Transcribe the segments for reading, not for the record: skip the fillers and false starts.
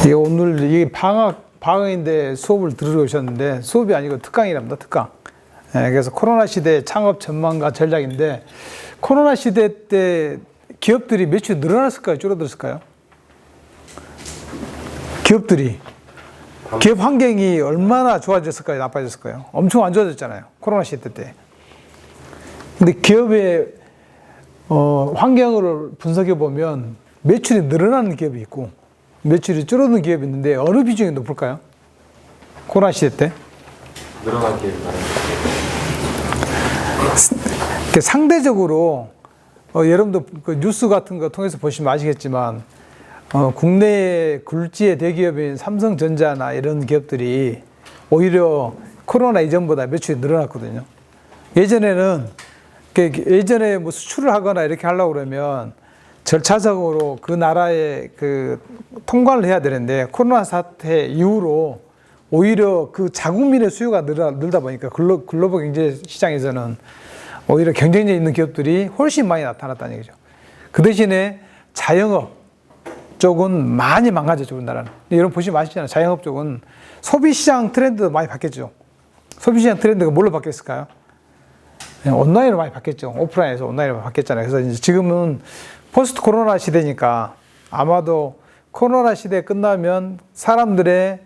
예, 오늘 이 방학인데 수업을 들으러 오셨는데 수업이 아니고 특강이랍니다. 특강. 예, 그래서 코로나 시대 창업 전망과 전략인데 코로나 시대 때 기업들이 매출이 늘어났을까요? 줄어들었을까요? 기업들이 기업 환경이 얼마나 좋아졌을까요? 나빠졌을까요? 엄청 안 좋아졌잖아요. 코로나 시대 때. 근데 기업의 환경을 분석해 보면 매출이 늘어나는 기업이 있고 매출이 줄어드는 기업이 있는데 어느 비중이 높을까요? 코로나 시대 때? 늘어난 기업이 많아요. 상대적으로 여러분도 그 뉴스 같은 거 통해서 보시면 아시겠지만 국내 굴지의 대기업인 삼성전자나 이런 기업들이 오히려 코로나 이전보다 매출이 늘어났거든요. 예전에 뭐 수출을 하거나 이렇게 하려고 그러면 절차적으로 그 나라에 그 통과를 해야 되는데 코로나 사태 이후로 오히려 그 자국민의 수요가 늘다 보니까 글로벌 경제 시장에서는 오히려 경쟁력 있는 기업들이 훨씬 많이 나타났다는 얘기죠. 그 대신에 자영업 쪽은 많이 망가졌죠, 우리나라는. 여러분 보시면 아시잖아요. 자영업 쪽은 소비시장 트렌드도 많이 바뀌었죠. 소비시장 트렌드가 뭘로 바뀌었을까요? 온라인으로 많이 바뀌었죠. 오프라인에서 온라인으로 바뀌었잖아요. 그래서 이제 지금은 포스트 코로나 시대니까 아마도 코로나 시대 끝나면 사람들의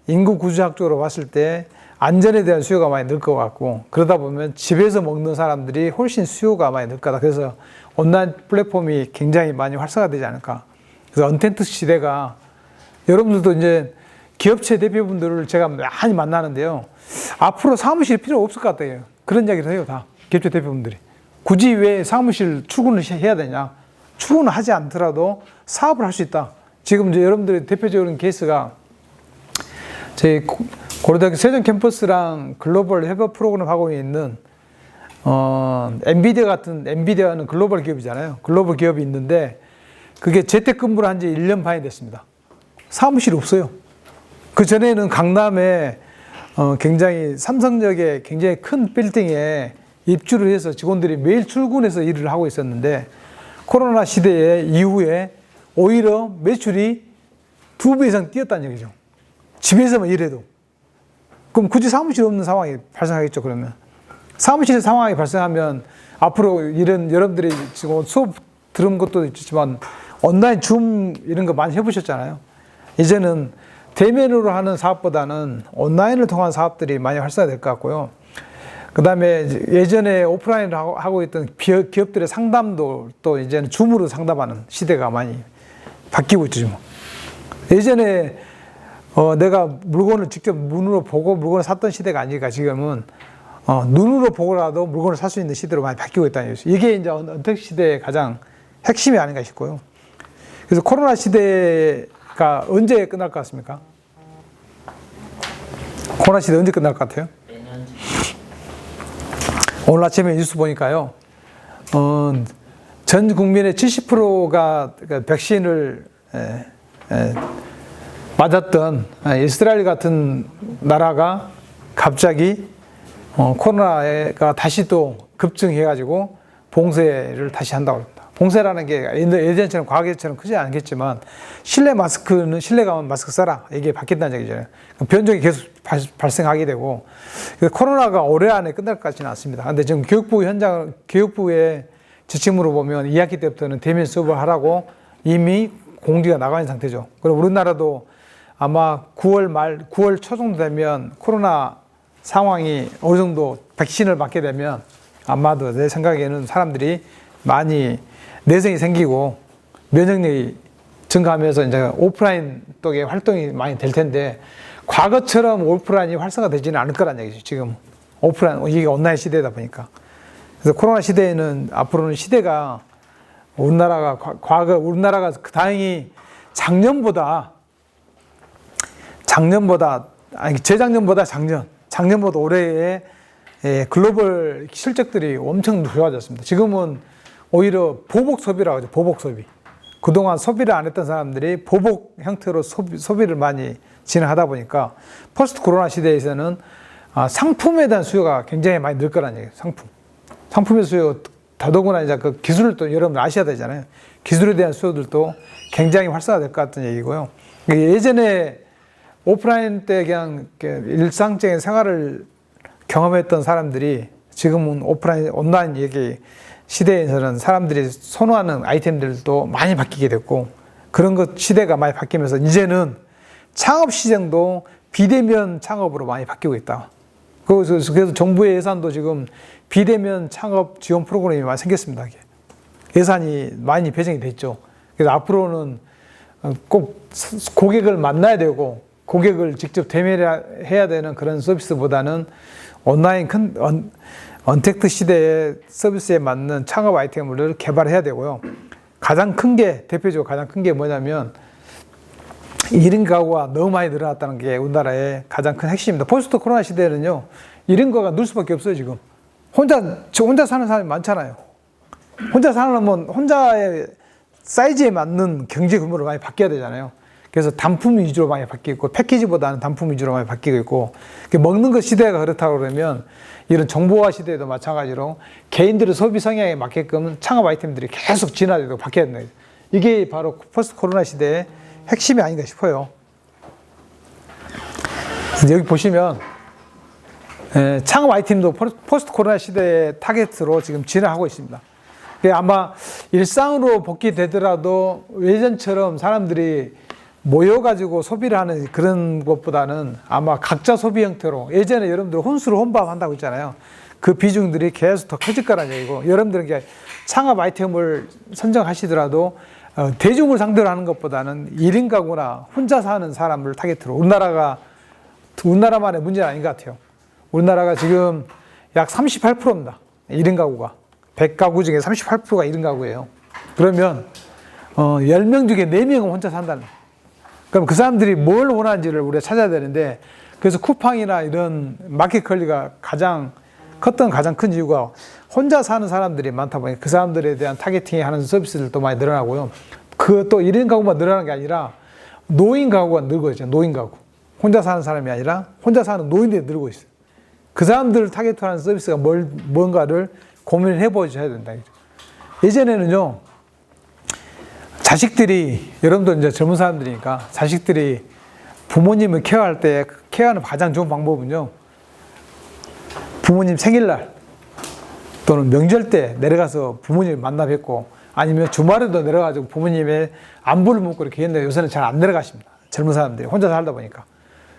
인구 구조학적으로 봤을 때 안전에 대한 수요가 많이 늘 것 같고 그러다 보면 집에서 먹는 사람들이 훨씬 수요가 많이 늘 거다. 그래서 온라인 플랫폼이 굉장히 많이 활성화되지 않을까. 그래서 언텐트 시대가 여러분들도 이제 기업체 대표분들을 제가 많이 만나는데요. 앞으로 사무실 필요 없을 것 같아요. 그런 이야기를 해요, 다. 기업체 대표분들이. 굳이 왜 사무실 출근을 해야 되냐. 출근을 하지 않더라도 사업을 할 수 있다. 지금 이제 여러분들의 대표적인 케이스가 저희 고려대학교 세종 캠퍼스랑 글로벌 협업 프로그램 하고 있는 엔비디아는 글로벌 기업이잖아요. 글로벌 기업이 있는데 그게 재택근무를 한 지 1년 반이 됐습니다. 사무실이 없어요. 그 전에는 강남에 굉장히 삼성역에 굉장히 큰 빌딩에 입주를 해서 직원들이 매일 출근해서 일을 하고 있었는데 코로나 시대 이후에 오히려 매출이 2배 이상 뛰었다는 얘기죠. 집에서만 일해도. 그럼 굳이 사무실 없는 상황이 발생하겠죠, 그러면. 사무실 상황이 발생하면 앞으로 이런 여러분들이 지금 수업 들은 것도 있지만 온라인 줌 이런 거 많이 해보셨잖아요. 이제는 대면으로 하는 사업보다는 온라인을 통한 사업들이 많이 활성화될 것 같고요. 그 다음에 예전에 오프라인으로 하고 있던 기업들의 상담도 또 이제는 줌으로 상담하는 시대가 많이 바뀌고 있죠. 예전에 내가 물건을 직접 눈으로 보고 물건을 샀던 시대가 아니니까 지금은 눈으로 보고라도 물건을 살 수 있는 시대로 많이 바뀌고 있다는 얘기죠. 이게 이제 언택 시대의 가장 핵심이 아닌가 싶고요. 그래서 코로나 시대가 언제 끝날 것 같습니까? 코로나 시대 언제 끝날 것 같아요? 오늘 아침에 뉴스 보니까요, 전 국민의 70%가 백신을 맞았던 이스라엘 같은 나라가 갑자기 코로나가 다시 또 급증해가지고 봉쇄를 다시 한다고 합니다. 봉쇄라는 게 예전처럼 과거처럼 크지 않겠지만 실내 가면 마스크 써라 이게 바뀐다는 얘기잖아요. 변종이 계속 발생하게 되고 코로나가 올해 안에 끝날 것 같지는 않습니다. 그런데 지금 교육부의 지침으로 보면 2학기 때부터는 대면 수업을 하라고 이미 공지가 나가 있는 상태죠. 그리고 우리나라도 아마 9월 초 정도 되면 코로나 상황이 어느 정도 백신을 맞게 되면 아마도 내 생각에는 사람들이 많이 내성이 생기고 면역력이 증가하면서 이제 오프라인 쪽에 활동이 많이 될 텐데 과거처럼 오프라인이 활성화되지는 않을 거란 얘기죠. 지금 오프라인, 이게 온라인 시대다 보니까. 그래서 코로나 시대에는 앞으로는 시대가 우리나라가 다행히 작년보다 올해의 글로벌 실적들이 엄청 좋아졌습니다. 지금은 오히려 보복 소비라고 하죠. 보복 소비. 그동안 소비를 안 했던 사람들이 보복 형태로 소비를 많이 진행하다 보니까 포스트 코로나 시대에서는 상품에 대한 수요가 굉장히 많이 늘 거라는 얘기예요. 상품의 수요, 더더구나 이제 그 기술을 또 여러분 아셔야 되잖아요. 기술에 대한 수요들도 굉장히 활성화될 것 같은 얘기고요. 예전에 오프라인 때 그냥 이렇게 일상적인 생활을 경험했던 사람들이 지금은 오프라인, 온라인 얘기 시대에서는 사람들이 선호하는 아이템들도 많이 바뀌게 됐고, 그런 것 시대가 많이 바뀌면서 이제는 창업 시장도 비대면 창업으로 많이 바뀌고 있다. 그래서 정부의 예산도 지금 비대면 창업 지원 프로그램이 많이 생겼습니다. 예산이 많이 배정이 됐죠. 그래서 앞으로는 꼭 고객을 만나야 되고 고객을 직접 대면해야 되는 그런 서비스보다는 온라인 언택트 시대의 서비스에 맞는 창업 아이템을 개발해야 되고요. 가장 큰 게, 대표적으로 가장 큰 게 뭐냐면 1인 가구가 너무 많이 늘어났다는 게 우리나라의 가장 큰 핵심입니다. 포스트 코로나 시대에는요, 1인 가구가 늘 수밖에 없어요, 지금. 혼자 사는 사람이 많잖아요. 혼자 사려면 혼자의 사이즈에 맞는 경제 규모로 많이 바뀌어야 되잖아요. 그래서 단품 위주로 많이 바뀌고, 패키지보다는 단품 위주로 많이 바뀌고 있고, 먹는 것 시대가 그렇다고 그러면 이런 정보화 시대에도 마찬가지로 개인들의 소비 성향에 맞게끔 창업 아이템들이 계속 진화되고 바뀌어야 된다. 이게 바로 포스트 코로나 시대의 핵심이 아닌가 싶어요. 여기 보시면 창업 아이템도 포스트 코로나 시대의 타겟으로 지금 진화하고 있습니다. 아마 일상으로 복귀되더라도 예전처럼 사람들이 모여가지고 소비를 하는 그런 것보다는 아마 각자 소비 형태로, 예전에 여러분들 혼수로 혼밥한다고 했잖아요. 그 비중들이 계속 더 커질 거라는 얘기고, 여러분들은 창업 아이템을 선정하시더라도 대중을 상대로 하는 것보다는 1인 가구나 혼자 사는 사람을 타겟으로, 우리나라만의 문제는 아닌 것 같아요. 우리나라가 지금 약 38%입니다. 1인 가구가. 100가구 중에 38%가 1인 가구예요. 그러면 10명 중에 4명은 혼자 산다는 거예요. 그럼 그 사람들이 뭘 원하는지를 우리가 찾아야 되는데, 그래서 쿠팡이나 이런 마켓컬리가 가장 큰 이유가 혼자 사는 사람들이 많다 보니까 그 사람들에 대한 타겟팅이 하는 서비스들도 많이 늘어나고요. 그 또 1인 가구만 늘어나는 게 아니라 노인 가구가 늘고 있죠. 노인 가구. 혼자 사는 사람이 아니라 혼자 사는 노인들이 늘고 있어요. 그 사람들을 타겟하는 서비스가 뭔가를 고민을 해보셔야 된다. 예전에는요, 자식들이, 여러분도 이제 젊은 사람들이니까 자식들이 부모님을 케어할 때 케어하는 가장 좋은 방법은요, 부모님 생일날 또는 명절 때 내려가서 부모님을 만나 뵙고, 아니면 주말에도 내려가지고 부모님의 안부를 묻고 이렇게 했는데 요새는 잘 안 내려가십니다. 젊은 사람들이 혼자 살다 보니까.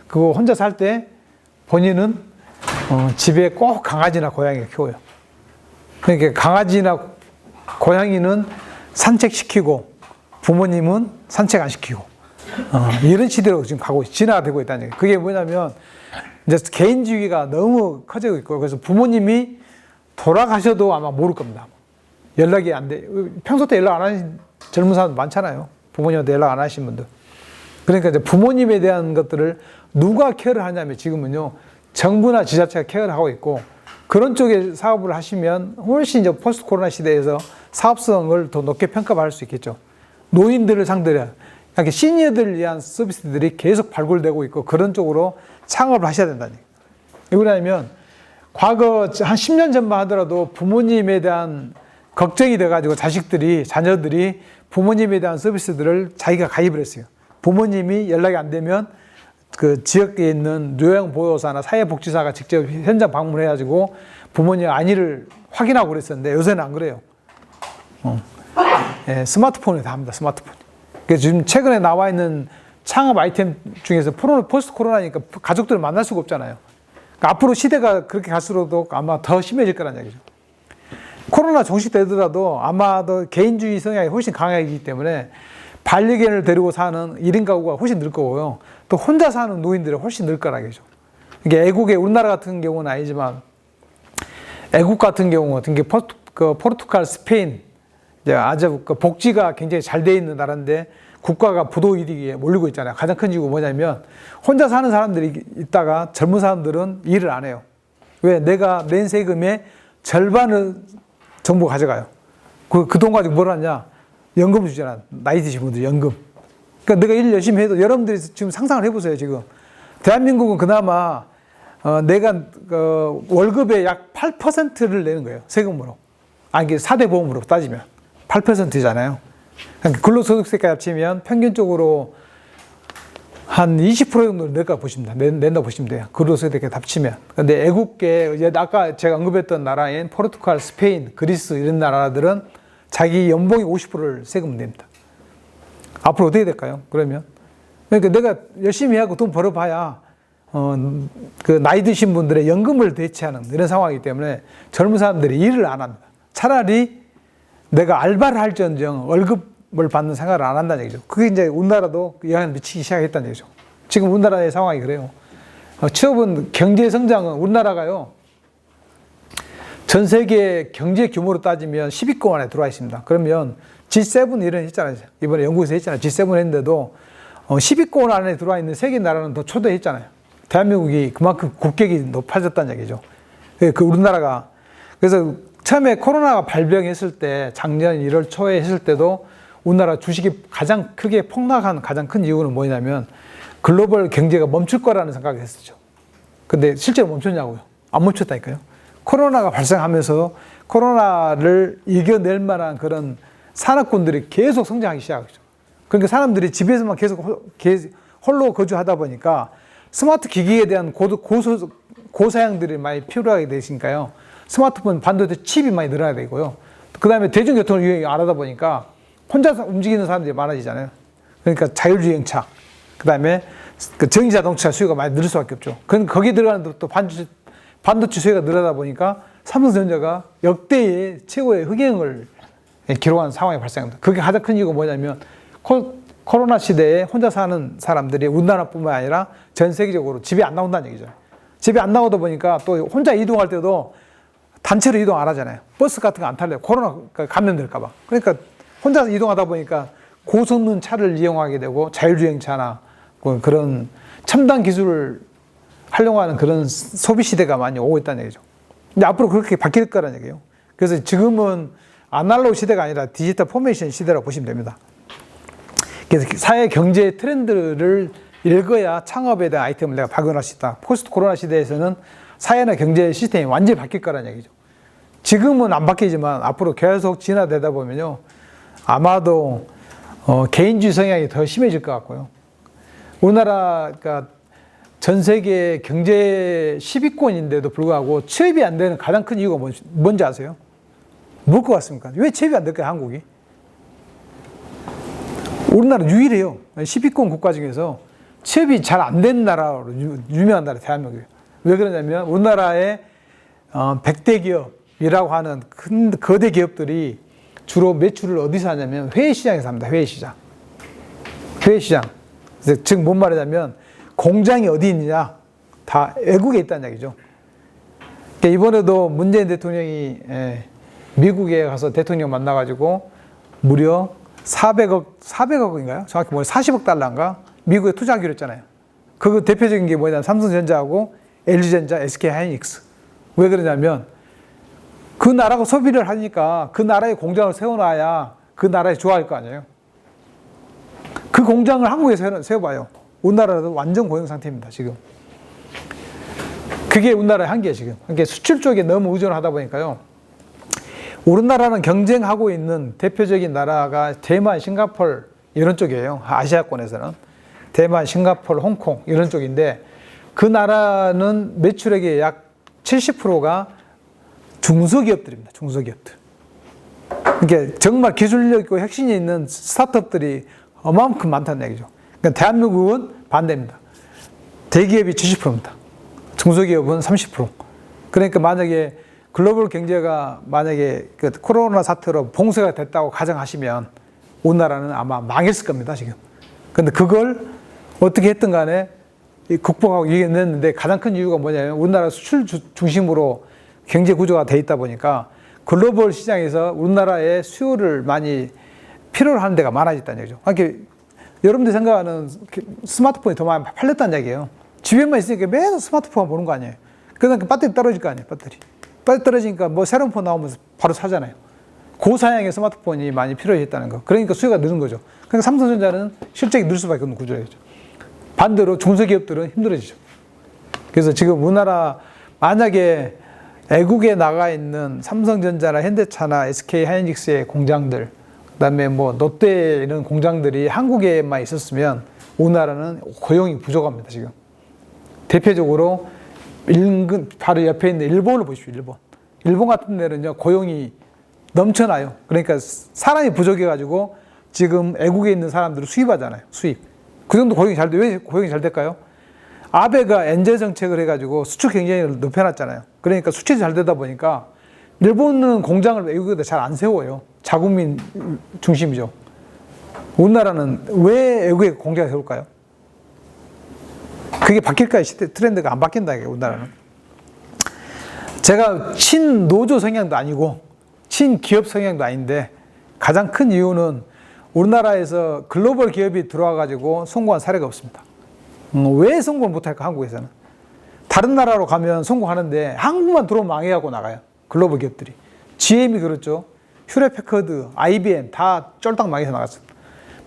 그거 혼자 살 때 본인은 집에 꼭 강아지나 고양이를 키워요. 그러니까 강아지나 고양이는 산책시키고 부모님은 산책 안 시키고, 이런 시대로 지금 진화가 되고 있다는 얘기예요. 그게 뭐냐면 이제 개인주의가 너무 커지고 있고, 그래서 부모님이 돌아가셔도 아마 모를 겁니다. 연락이 안 돼. 평소 때 연락 안 하신 젊은 사람 많잖아요. 부모님한테 연락 안 하신 분들. 그러니까 이제 부모님에 대한 것들을 누가 케어를 하냐면 지금은요, 정부나 지자체가 케어를 하고 있고, 그런 쪽에 사업을 하시면 훨씬 이제 포스트 코로나 시대에서 사업성을 더 높게 평가받을 수 있겠죠. 노인들을 상대로, 그러니까 시니어들을 위한 서비스들이 계속 발굴되고 있고, 그런 쪽으로 창업을 하셔야 된다는 얘기예요. 왜 그러냐면 과거 한 10년 전만 하더라도 부모님에 대한 걱정이 돼가지고 자녀들이 부모님에 대한 서비스들을 자기가 가입을 했어요. 부모님이 연락이 안 되면 그 지역에 있는 요양보호사나 사회복지사가 직접 현장 방문해가지고 부모님 안위를 확인하고 그랬었는데 요새는 안 그래요. 예, 스마트폰에 다 합니다. 스마트폰. 그래서 지금 최근에 나와 있는 창업 아이템 중에서 포스트 코로나니까 가족들을 만날 수가 없잖아요. 그러니까 앞으로 시대가 그렇게 갈수록 아마 더 심해질 거란 얘기죠. 코로나 종식되더라도 아마도 개인주의 성향이 훨씬 강하기 때문에 반려견을 데리고 사는 1인 가구가 훨씬 늘 거고요. 또 혼자 사는 노인들이 훨씬 늘 거란 얘기죠. 이게 애국의 우리나라 같은 경우는 아니지만 애국 같은 경우 같은 게 포르투갈, 스페인 아주 복지가 굉장히 잘 돼 있는 나라인데 국가가 부도 이익에 몰리고 있잖아요. 가장 큰 이유가 뭐냐면 혼자 사는 사람들이 있다가 젊은 사람들은 일을 안 해요. 왜? 내가 낸 세금의 절반을 정부가 가져가요. 그 돈 가지고 뭘 하냐? 연금 주잖아. 나이 드신 분들 연금. 그러니까 내가 일 열심히 해도 여러분들이 지금 상상을 해보세요. 지금 대한민국은 그나마 내가 월급의 약 8%를 내는 거예요. 세금으로. 이게 4대 보험으로 따지면 8%잖아요. 그러니까 근로소득세까지 합치면 평균적으로 한 20% 정도 낼까 보시면 낸다 보시면 돼요. 그로서 이렇게 합치면. 근데 애국계, 이제 아까 제가 언급했던 나라인 포르투갈, 스페인, 그리스 이런 나라들은 자기 연봉의 50%를 세금 냅니다. 앞으로 어떻게 될까요? 그러면. 그러니까 내가 열심히 하고 돈 벌어봐야, 그 나이 드신 분들의 연금을 대체하는 이런 상황이기 때문에 젊은 사람들이 일을 안 합니다. 차라리 내가 알바를 할지언정 월급을 받는 생각을 안 한다는 얘기죠. 그게 이제 우리나라도 영향을 미치기 시작했다는 얘기죠. 지금 우리나라의 상황이 그래요. 취업은 경제 성장은 우리나라가요. 전 세계 경제 규모로 따지면 10위권 안에 들어와 있습니다. 그러면 G7 이런 했잖아요. 이번에 영국에서 했잖아요. G7 했는데도 10위권 안에 들어와 있는 세계 나라는 더 초대했잖아요. 대한민국이 그만큼 국격이 높아졌다는 얘기죠. 그 우리나라가 그래서 처음에 코로나가 발병했을 때 작년 1월 초에 했을 때도 우리나라 주식이 가장 크게 폭락한 가장 큰 이유는 뭐냐면 글로벌 경제가 멈출 거라는 생각을 했었죠. 근데 실제로 멈췄냐고요? 안 멈췄다니까요. 코로나가 발생하면서 코로나를 이겨낼 만한 그런 산업군들이 계속 성장하기 시작했죠. 그러니까 사람들이 집에서만 계속 홀로 거주하다 보니까 스마트 기기에 대한 고사양들이 많이 필요하게 되시니까요. 스마트폰 반도체 칩이 많이 늘어나야 되고요. 그 다음에 대중교통을 유행을 안 하다 보니까 혼자서 움직이는 사람들이 많아지잖아요. 그러니까 자율주행차, 그 다음에 그 전기자동차 수요가 많이 늘 수밖에 없죠. 그럼 거기에 들어가는 또 반도체 수요가 늘어나다 보니까 삼성전자가 역대의 최고의 흑행을 기록한 상황이 발생합니다. 그게 가장 큰 이유가 뭐냐면 코로나 시대에 혼자 사는 사람들이 우리나라뿐만 아니라 전 세계적으로 집에 안 나온다는 얘기죠. 집에 안 나오다 보니까 또 혼자 이동할 때도 단체로 이동 안 하잖아요. 버스 같은 거 안 탈래요. 코로나 감염될까 봐. 그러니까 혼자 이동하다 보니까 고성능 차를 이용하게 되고 자율주행차나 그런 첨단 기술을 활용하는 그런 소비 시대가 많이 오고 있다는 얘기죠. 근데 앞으로 그렇게 바뀔 거라는 얘기예요. 그래서 지금은 아날로그 시대가 아니라 디지털 포메이션 시대라고 보시면 됩니다. 그래서 사회 경제 트렌드를 읽어야 창업에 대한 아이템을 내가 발견할 수 있다. 포스트 코로나 시대에서는 사회나 경제 시스템이 완전히 바뀔 거라는 얘기죠. 지금은 안 바뀌지만 앞으로 계속 진화되다 보면요. 아마도 개인주의 성향이 더 심해질 것 같고요. 우리나라가 전 세계 경제 10위권인데도 불구하고 취업이 안 되는 가장 큰 이유가 뭔지 아세요? 뭘 것 같습니까? 왜 취업이 안 될까요, 한국이? 우리나라 유일해요. 10위권 국가 중에서 취업이 잘 안 된 나라로 유명한 나라 대한민국이에요. 왜 그러냐면 우리나라의 100대 기업이라고 하는 큰 거대 기업들이 주로 매출을 어디서 하냐면 해외시장에서 합니다. 해외시장. 해외시장. 즉 뭔 말이냐면 공장이 어디 있느냐? 다 외국에 있다는 얘기죠. 그러니까 이번에도 문재인 대통령이 미국에 가서 대통령 만나가지고 무려 400억인가요? 정확히 뭐 40억 달러인가? 미국에 투자하기로 했잖아요. 그 대표적인 게 뭐냐면 삼성전자하고 LG전자, SK하이닉스. 왜 그러냐면 그 나라가 소비를 하니까 그 나라에 공장을 세워놔야 그 나라에 좋아할 거 아니에요. 그 공장을 한국에 세워봐요. 우리나라도 완전 고용 상태입니다, 지금. 그게 우리나라의 한계예요, 지금. 그러니까 수출 쪽에 너무 의존을 하다 보니까요. 우리나라는 경쟁하고 있는 대표적인 나라가 대만, 싱가포르 이런 쪽이에요. 아시아권에서는. 대만, 싱가포르, 홍콩 이런 쪽인데 그 나라는 매출액의 약 70%가 중소기업들입니다. 중소기업들. 그러니까 정말 기술력 있고 혁신이 있는 스타트업들이 어마어마큼 많다는 얘기죠. 그러니까 대한민국은 반대입니다. 대기업이 70%입니다. 중소기업은 30%. 그러니까 만약에 글로벌 경제가 만약에 그 코로나 사태로 봉쇄가 됐다고 가정하시면 우리나라는 아마 망했을 겁니다, 지금. 근데 그걸 어떻게 했든 간에 극복하고 이겨냈는데 가장 큰 이유가 뭐냐면 우리나라 수출 중심으로 경제 구조가 돼 있다 보니까 글로벌 시장에서 우리나라의 수요를 많이 필요로 하는 데가 많아졌다는 얘기죠. 그러니까 여러분들이 생각하는 스마트폰이 더 많이 팔렸다는 얘기예요. 집에만 있으니까 매일 스마트폰 보는 거 아니에요. 그러니까 배터리 떨어질 거 아니에요, 배터리. 배터리 떨어지니까 뭐 새로운 폰 나오면 바로 사잖아요. 고사양의 스마트폰이 많이 필요했다는 거. 그러니까 수요가 느는 거죠. 그러니까 삼성전자는 실적이 늘 수밖에 없는 구조죠. 반대로 중소기업들은 힘들어지죠. 그래서 지금 우리나라 만약에 애국에 나가 있는 삼성전자나 현대차나 SK하이닉스의 공장들, 그다음에 뭐 롯데 이런 공장들이 한국에만 있었으면 우리나라는 고용이 부족합니다, 지금. 대표적으로 인근 바로 옆에 있는 일본을 보십시오, 일본. 일본 같은 데는요, 고용이 넘쳐나요. 그러니까 사람이 부족해가지고 지금 애국에 있는 사람들을 수입하잖아요, 수입. 그 정도 고용이 잘 돼. 왜 고용이 잘 될까요? 아베가 엔제 정책을 해가지고 수출 경쟁력을 높여놨잖아요. 그러니까 수출이 잘 되다 보니까 일본은 공장을 외국에다 잘 안 세워요. 자국민 중심이죠. 우리나라는 왜 외국에 공장을 세울까요? 그게 바뀔까요? 시대 트렌드가 안 바뀐다, 이게 우리나라는. 제가 친노조 성향도 아니고 친기업 성향도 아닌데 가장 큰 이유는 우리나라에서 글로벌 기업이 들어와가지고 성공한 사례가 없습니다. 왜 성공을 못할까, 한국에서는? 다른 나라로 가면 성공하는데 한국만 들어오면 망해하고 나가요, 글로벌 기업들이. GM이 그렇죠. 휴레패커드, IBM 다 쫄딱 망해서 나갔습니다.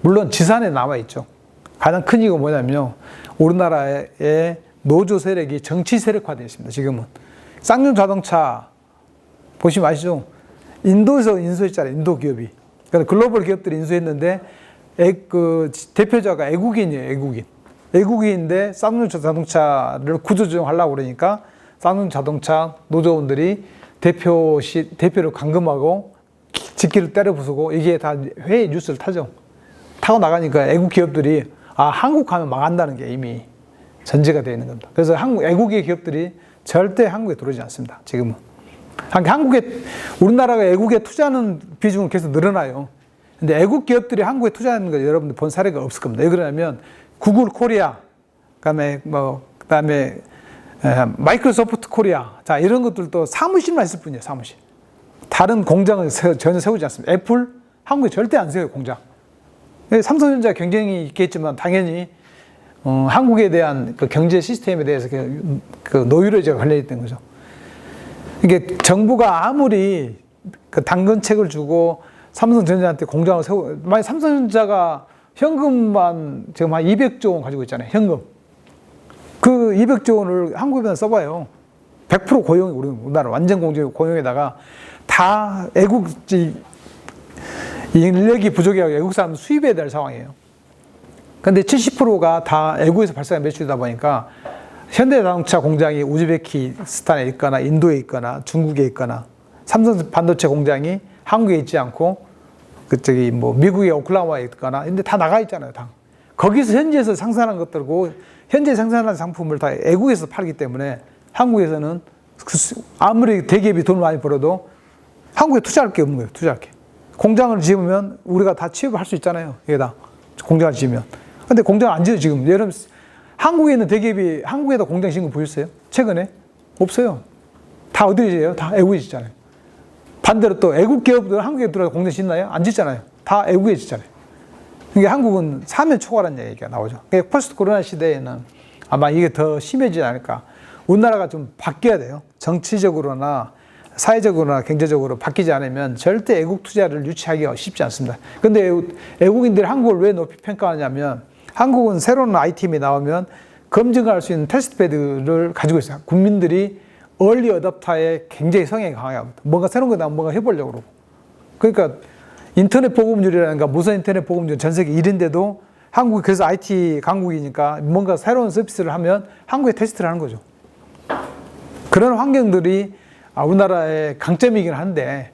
물론 지산에 남아있죠. 가장 큰 이유가 뭐냐면요, 우리나라의 노조 세력이 정치 세력화되어 있습니다, 지금은. 쌍용 자동차 보시면 아시죠? 인도에서 인수했잖아요, 인도 기업이. 그러니까 글로벌 기업들이 인수했는데 그 대표자가 애국인이에요, 애국인. 애국인인데 쌍용 자동차를 구조조정하려고 그러니까 쌍용 자동차 노조원들이 대표를 감금하고 직기를 때려 부수고, 이게 다 회의 뉴스를 타죠. 타고 나가니까 애국 기업들이 한국 가면 망한다는 게 이미 전제가 되어 있는 겁니다. 그래서 애국의 기업들이 절대 한국에 들어오지 않습니다, 지금은. 우리나라가 애국에 투자하는 비중은 계속 늘어나요. 근데 애국 기업들이 한국에 투자하는 거 여러분들 본 사례가 없을 겁니다. 왜 그러냐면 구글 코리아, 그다음에 마이크로소프트 코리아, 자, 이런 것들도 사무실만 있을 뿐이에요, 사무실. 다른 공장을 전혀 세우지 않습니다. 애플, 한국에 절대 안 세워요, 공장. 삼성전자 경쟁이 있겠지만 당연히 한국에 대한 그 경제 시스템에 대해서 그 노이로제가 걸려있던 거죠. 이게 정부가 아무리 그 당근책을 주고 삼성전자한테 공장을 만약 삼성전자가 현금만 지금 한 200조 원 가지고 있잖아요, 현금. 그 200조 원을 한국에다 써봐요. 100% 고용이 우리나라 완전 고용에다가 다 인력이 부족해서 외국 사람 수입해야 될 상황이에요. 근데 70%가 다 외국에서 발생한 매출이다 보니까 현대자동차 공장이 우즈베키스탄에 있거나 인도에 있거나 중국에 있거나 삼성 반도체 공장이 한국에 있지 않고 미국의 오클라호마에 있거나, 근데 다 나가 있잖아요, 다. 거기서 현지에서 생산한 것들고 현재 생산한 상품을 다 외국에서 팔기 때문에 한국에서는 아무리 대기업이 돈을 많이 벌어도 한국에 투자할 게 없는 거예요, 투자할 게. 공장을 지으면 우리가 다 취업을 할 수 있잖아요, 여기다. 공장을 지으면. 근데 공장을 안 지어요, 지금. 여러분, 한국에 있는 대기업이 한국에다 공장 지은 거 보셨어요? 최근에? 없어요. 다 어디에 지어요? 다 외국에 짓잖아요. 반대로 또 외국 기업들 한국에 들어가서 공장 짓나요? 안 짓잖아요. 다 외국에 짓잖아요. 그러니까 한국은 사면 초과라는 얘기가 나오죠. 그러니까 포스트 코로나 시대에는 아마 이게 더 심해지지 않을까. 우리나라가 좀 바뀌어야 돼요. 정치적으로나 사회적으로나 경제적으로 바뀌지 않으면 절대 외국 투자를 유치하기가 쉽지 않습니다. 근데 외국인들이 한국을 왜 높이 평가하냐면, 한국은 새로운 아이템이 나오면 검증할 수 있는 테스트베드를 가지고 있어요. 국민들이 얼리 어댑터에 굉장히 성향이 강합니다. 뭔가 새로운 거 나오면 뭔가 해보려고 그러고. 그러니까 인터넷 보급률이라든가 무선 인터넷 보급률 전 세계 1인데도 한국이 그래서 IT 강국이니까 뭔가 새로운 서비스를 하면 한국에 테스트를 하는 거죠. 그런 환경들이 우리나라의 강점이긴 한데,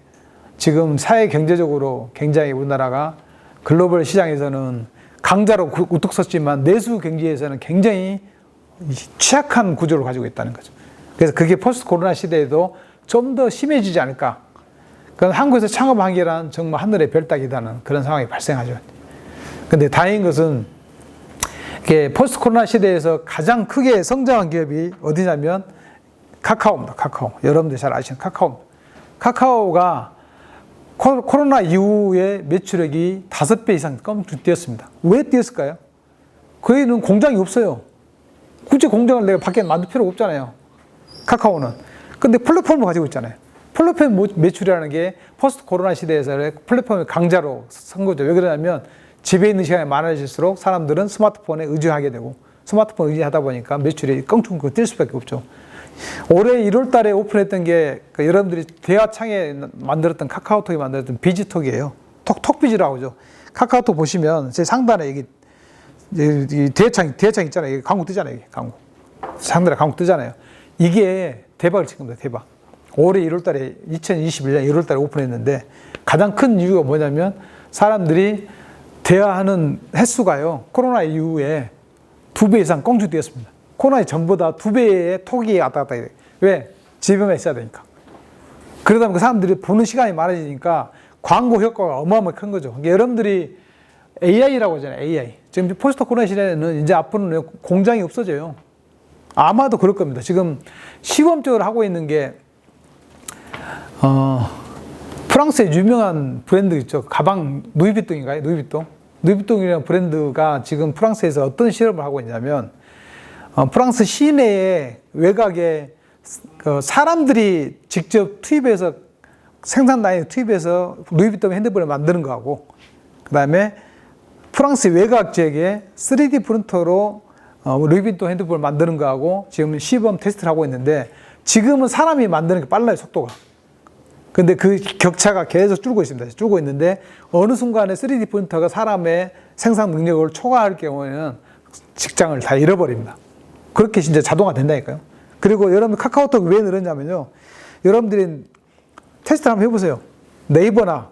지금 사회 경제적으로 굉장히 우리나라가 글로벌 시장에서는 강자로 우뚝 섰지만 내수 경제에서는 굉장히 취약한 구조를 가지고 있다는 거죠. 그래서 그게 포스트 코로나 시대에도 좀 더 심해지지 않을까. 그건 한국에서 창업하기란 정말 하늘의 별 따기다는 그런 상황이 발생하죠. 근데 다행인 것은 포스트 코로나 시대에서 가장 크게 성장한 기업이 어디냐면 카카오입니다. 카카오. 여러분들 잘 아시는 카카오입니다. 카카오가 코로나 이후에 매출액이 5배 이상 껌 뛰었습니다. 왜 뛰었을까요? 그에는 공장이 없어요. 굳이 공장을 내가 밖에 만들 필요가 없잖아요, 카카오는. 근데 플랫폼을 가지고 있잖아요. 플랫폼 매출이라는 게 포스트 코로나 시대에서의 플랫폼의 강자로 선 거죠. 왜 그러냐면 집에 있는 시간이 많아질수록 사람들은 스마트폰에 의지하게 되고, 스마트폰 의지하다 보니까 매출이 껑충 뛸 수밖에 없죠. 올해 1월 달에 오픈했던 게 여러분들이 대화창에 만들었던 카카오톡이 만들었던 비지톡이에요. 톡비즈라고 하죠. 카카오톡 보시면 제 상단에 여기 이제 이 대창 있잖아요. 강국 뜨잖아요. 강국. 상대가 강국 뜨잖아요. 이게 대박을 친 겁니다. 대박. 올해 1월 달에, 2021년 1월 달에 오픈했는데 가장 큰 이유가 뭐냐면 사람들이 대화하는 횟수가요. 코로나 이후에 2배 이상 껑충 뛰었습니다. 코로나 전보다 2배의 톡이 왔다 갔다 해요. 왜? 집에만 있어야 되니까. 그러다 보니까 사람들이 보는 시간이 많아지니까 광고 효과가 어마어마하게 큰 거죠. 그러니까 여러분들이 AI라고 하잖아요. AI. 지금 포스트 코로나 시대에는 이제 앞으로는 공장이 없어져요. 아마도 그럴 겁니다. 지금 시범적으로 하고 있는 게 프랑스의 유명한 브랜드 있죠. 가방 누이비통인가요? 누이비통? 누이비통이라는 브랜드가 지금 프랑스에서 어떤 실험을 하고 있냐면 프랑스 시내의 외곽에 사람들이 직접 투입해서 생산 라인에 투입해서 루이비통 핸드폰을 만드는 거하고 그 다음에 프랑스 외곽 지역에 3D 프린터로 루이비통 핸드폰을 만드는 거하고 지금 시범 테스트를 하고 있는데 지금은 사람이 만드는 게 빨라요, 속도가. 근데 그 격차가 계속 줄고 있습니다. 줄고 있는데 어느 순간에 3D 프린터가 사람의 생산 능력을 초과할 경우에는 직장을 다 잃어버립니다. 그렇게 진짜 자동화 된다니까요. 그리고 여러분 카카오톡 왜 늘었냐면요. 여러분들이 테스트 한번 해보세요. 네이버나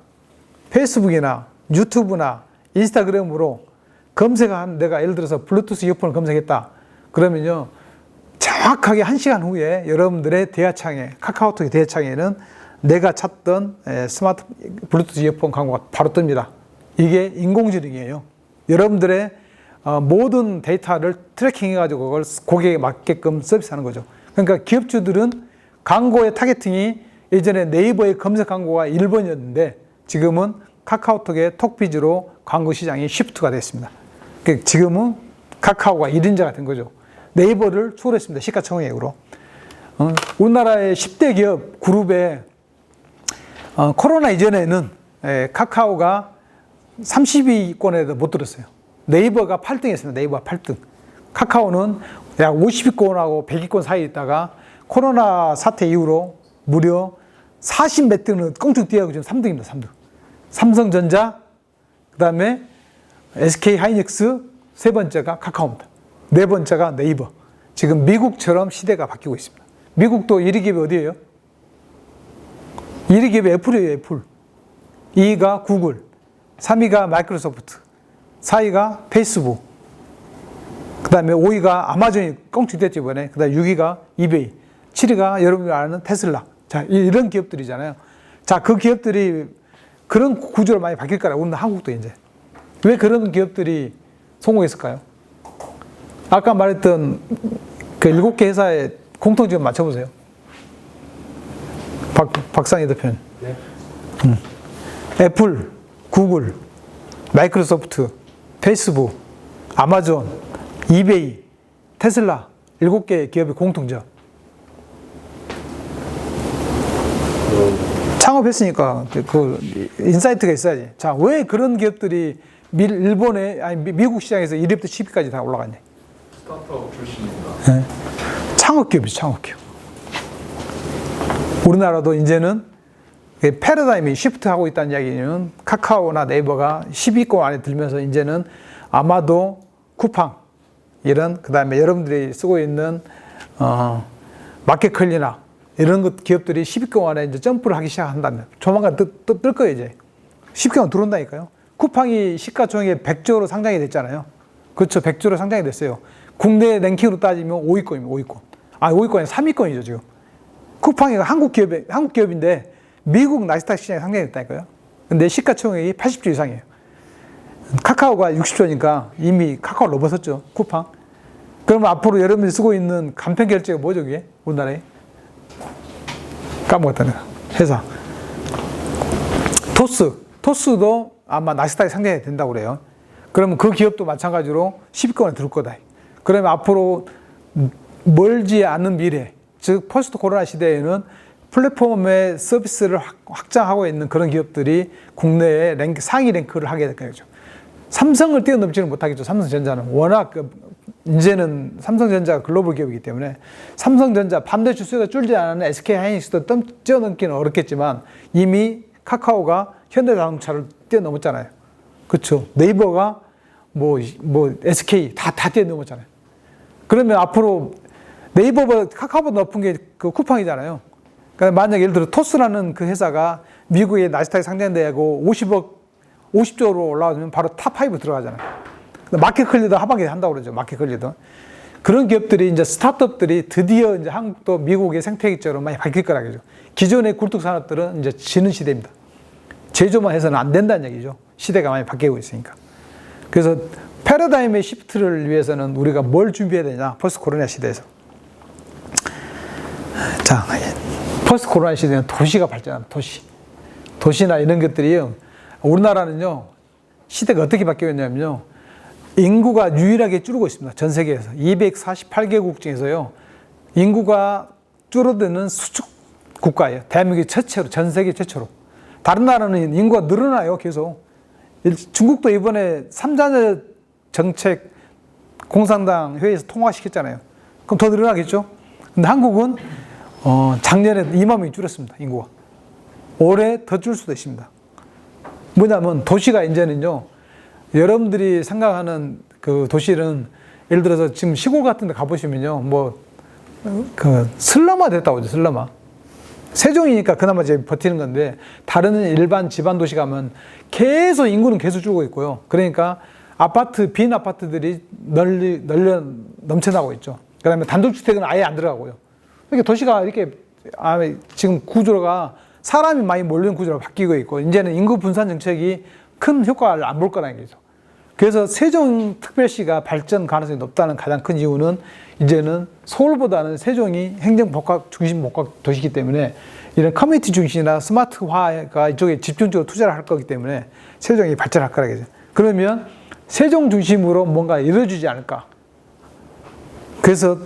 페이스북이나 유튜브나 인스타그램으로 검색한 내가 예를 들어서 블루투스 이어폰을 검색했다. 그러면요. 정확하게 1시간 후에 여러분들의 대화창에 카카오톡의 대화창에는 내가 찾던 스마트 블루투스 이어폰 광고가 바로 뜹니다. 이게 인공지능이에요. 여러분들의 모든 데이터를 트래킹해가지고 그걸 고객에 맞게끔 서비스하는 거죠. 그러니까 기업주들은 광고의 타겟팅이 예전에 네이버의 검색 광고가 1번이었는데 지금은 카카오톡의 톡비즈로 광고 시장이 시프트가 됐습니다. 그러니까 지금은 카카오가 1인자가 된 거죠. 네이버를 초월했습니다. 시가총액으로. 우리나라의 10대 기업 그룹에 코로나 이전에는 카카오가 30위권에도 못 들었어요. 네이버가 8등이었습니다. 네이버가 8등. 카카오는 약 50위권하고 100위권 사이에 있다가 코로나 사태 이후로 무려 40몇 등은 껑충 뛰어가고 지금 3등입니다. 3등. 삼성전자, 그 다음에 SK 하이닉스, 세 번째가 카카오입니다. 네 번째가 네이버. 지금 미국처럼 시대가 바뀌고 있습니다. 미국도 1위 기업이 어디예요? 1위 기업이 애플이에요, 애플. 2위가 구글, 3위가 마이크로소프트, 4위가 페이스북, 그 다음에 5위가 아마존이 껑충 됐죠, 이번에. 그 다음에 6위가 이베이, 7위가 여러분이 아는 테슬라. 자, 이런 기업들이잖아요. 자, 그 기업들이 그런 구조로 많이 바뀔 거라, 우리는 한국도 이제. 왜 그런 기업들이 성공했을까요? 아까 말했던 그 7개 회사의 공통점 맞춰보세요. 박상희 대표님. 네. 애플, 구글, 마이크로소프트, 페이스북, 아마존, 이베이, 테슬라 7개 기업의 공통점. 창업했으니까 그 인사이트가 있어야지. 자, 왜 그런 기업들이 미국 시장에서 1위부터 10위까지 다 올라갔냐? 스타트업 출신입니다. 네. 창업기업이죠, 창업기업. 우리나라도 이제는 패러다임이 시프트하고 있다는 이야기는 카카오나 네이버가 10위권 안에 들면서 이제는 아마도 쿠팡 이런 그 다음에 여러분들이 쓰고 있는 마켓컬리나 이런 것 기업들이 10위권 안에 이제 점프를 하기 시작한다면 조만간 뜰 거예요 이제. 10위권 들어온다니까요. 쿠팡이 시가총액 100조로 상장이 됐잖아요. 그렇죠. 100조로 상장이 됐어요. 국내 랭킹으로 따지면 5위권입니다. 5위권. 5위권이 3위권이죠 지금. 쿠팡이 한국 기업인데 미국 나스닥 시장에 상장이 됐다니까요. 근데 시가총액이 80조 이상이에요. 카카오가 60조니까 이미 카카오를 넘어섰죠. 쿠팡. 그러면 앞으로 여러분들이 쓰고 있는 간편 결제가 뭐죠 그게? 우리나라에? 까먹었다 내가. 회사. 토스도 아마 나스닥에 상장이 된다고 그래요. 그러면 그 기업도 마찬가지로 10위권에 들을 거다. 그러면 앞으로 멀지 않은 미래, 즉 포스트 코로나 시대에는 플랫폼의 서비스를 확장하고 있는 그런 기업들이 국내에 상위 랭크를 하게 될 거죠. 삼성을 뛰어넘지는 못하겠죠. 삼성전자는 워낙 이제는 삼성전자가 글로벌 기업이기 때문에 삼성전자 반도체 수요가 줄지 않는 SK 하이닉스도 뛰어넘기는 어렵겠지만 이미 카카오가 현대자동차를 뛰어넘었잖아요. 그렇죠. 네이버가 뭐 SK 다 뛰어넘었잖아요. 그러면 앞으로 네이버보다 카카오보다 높은 게 그 쿠팡이잖아요. 그러니까 만약 예를 들어 토스라는 그 회사가 미국의 나스닥에 상장되고 50조로 올라가면 바로 탑5 들어가잖아요. 마켓 클리더 하반기에 한다고 그러죠. 마켓 클리더. 그런 기업들이 이제 스타트업들이 드디어 이제 한국도 미국의 생태계처럼 많이 바뀔 거라죠. 기존의 굴뚝 산업들은 이제 지는 시대입니다. 제조만 해서는 안 된다는 얘기죠. 시대가 많이 바뀌고 있으니까. 그래서 패러다임의 시프트를 위해서는 우리가 뭘 준비해야 되냐? 포스트 코로나 시대에서. 자, 포스트 코로나 시대는 도시가 발전합니다. 도시나 이런 것들이요. 우리나라는요, 시대가 어떻게 바뀌었냐면요. 인구가 유일하게 줄고 있습니다. 전 세계에서. 248개국 중에서요. 인구가 줄어드는 수축 국가예요. 대한민국이 최초로, 전 세계 최초로. 다른 나라는 인구가 늘어나요, 계속. 중국도 이번에 3자녀 정책 공산당 회의에서 통과시켰잖아요. 그럼 더 늘어나겠죠? 근데 한국은 작년에 2만 명이 줄었습니다, 인구가. 올해 더 줄 수도 있습니다. 뭐냐면 도시가 이제는요, 여러분들이 생각하는 그 도시는 예를 들어서 지금 시골 같은 데 가보시면요, 슬럼화 됐다고 하죠, 슬럼화. 세종이니까 그나마 이제 버티는 건데, 다른 일반 지방 도시 가면 계속 인구는 계속 줄고 있고요. 그러니까 빈 아파트들이 넘쳐나고 있죠. 그 다음에 단독주택은 아예 안 들어가고요. 그러니까 도시가 이렇게, 지금 구조가 사람이 많이 몰리는 구조로 바뀌고 있고, 이제는 인구 분산 정책이 큰 효과를 안 볼 거라는 거죠. 그래서 세종특별시가 발전 가능성이 높다는 가장 큰 이유는 이제는 서울보다는 세종이 행정복합 중심 복합 도시이기 때문에 이런 커뮤니티 중심이나 스마트화가 이쪽에 집중적으로 투자를 할 거기 때문에 세종이 발전할 거라는 거죠. 그러면 세종 중심으로 뭔가 이루어지지 않을까. 그래서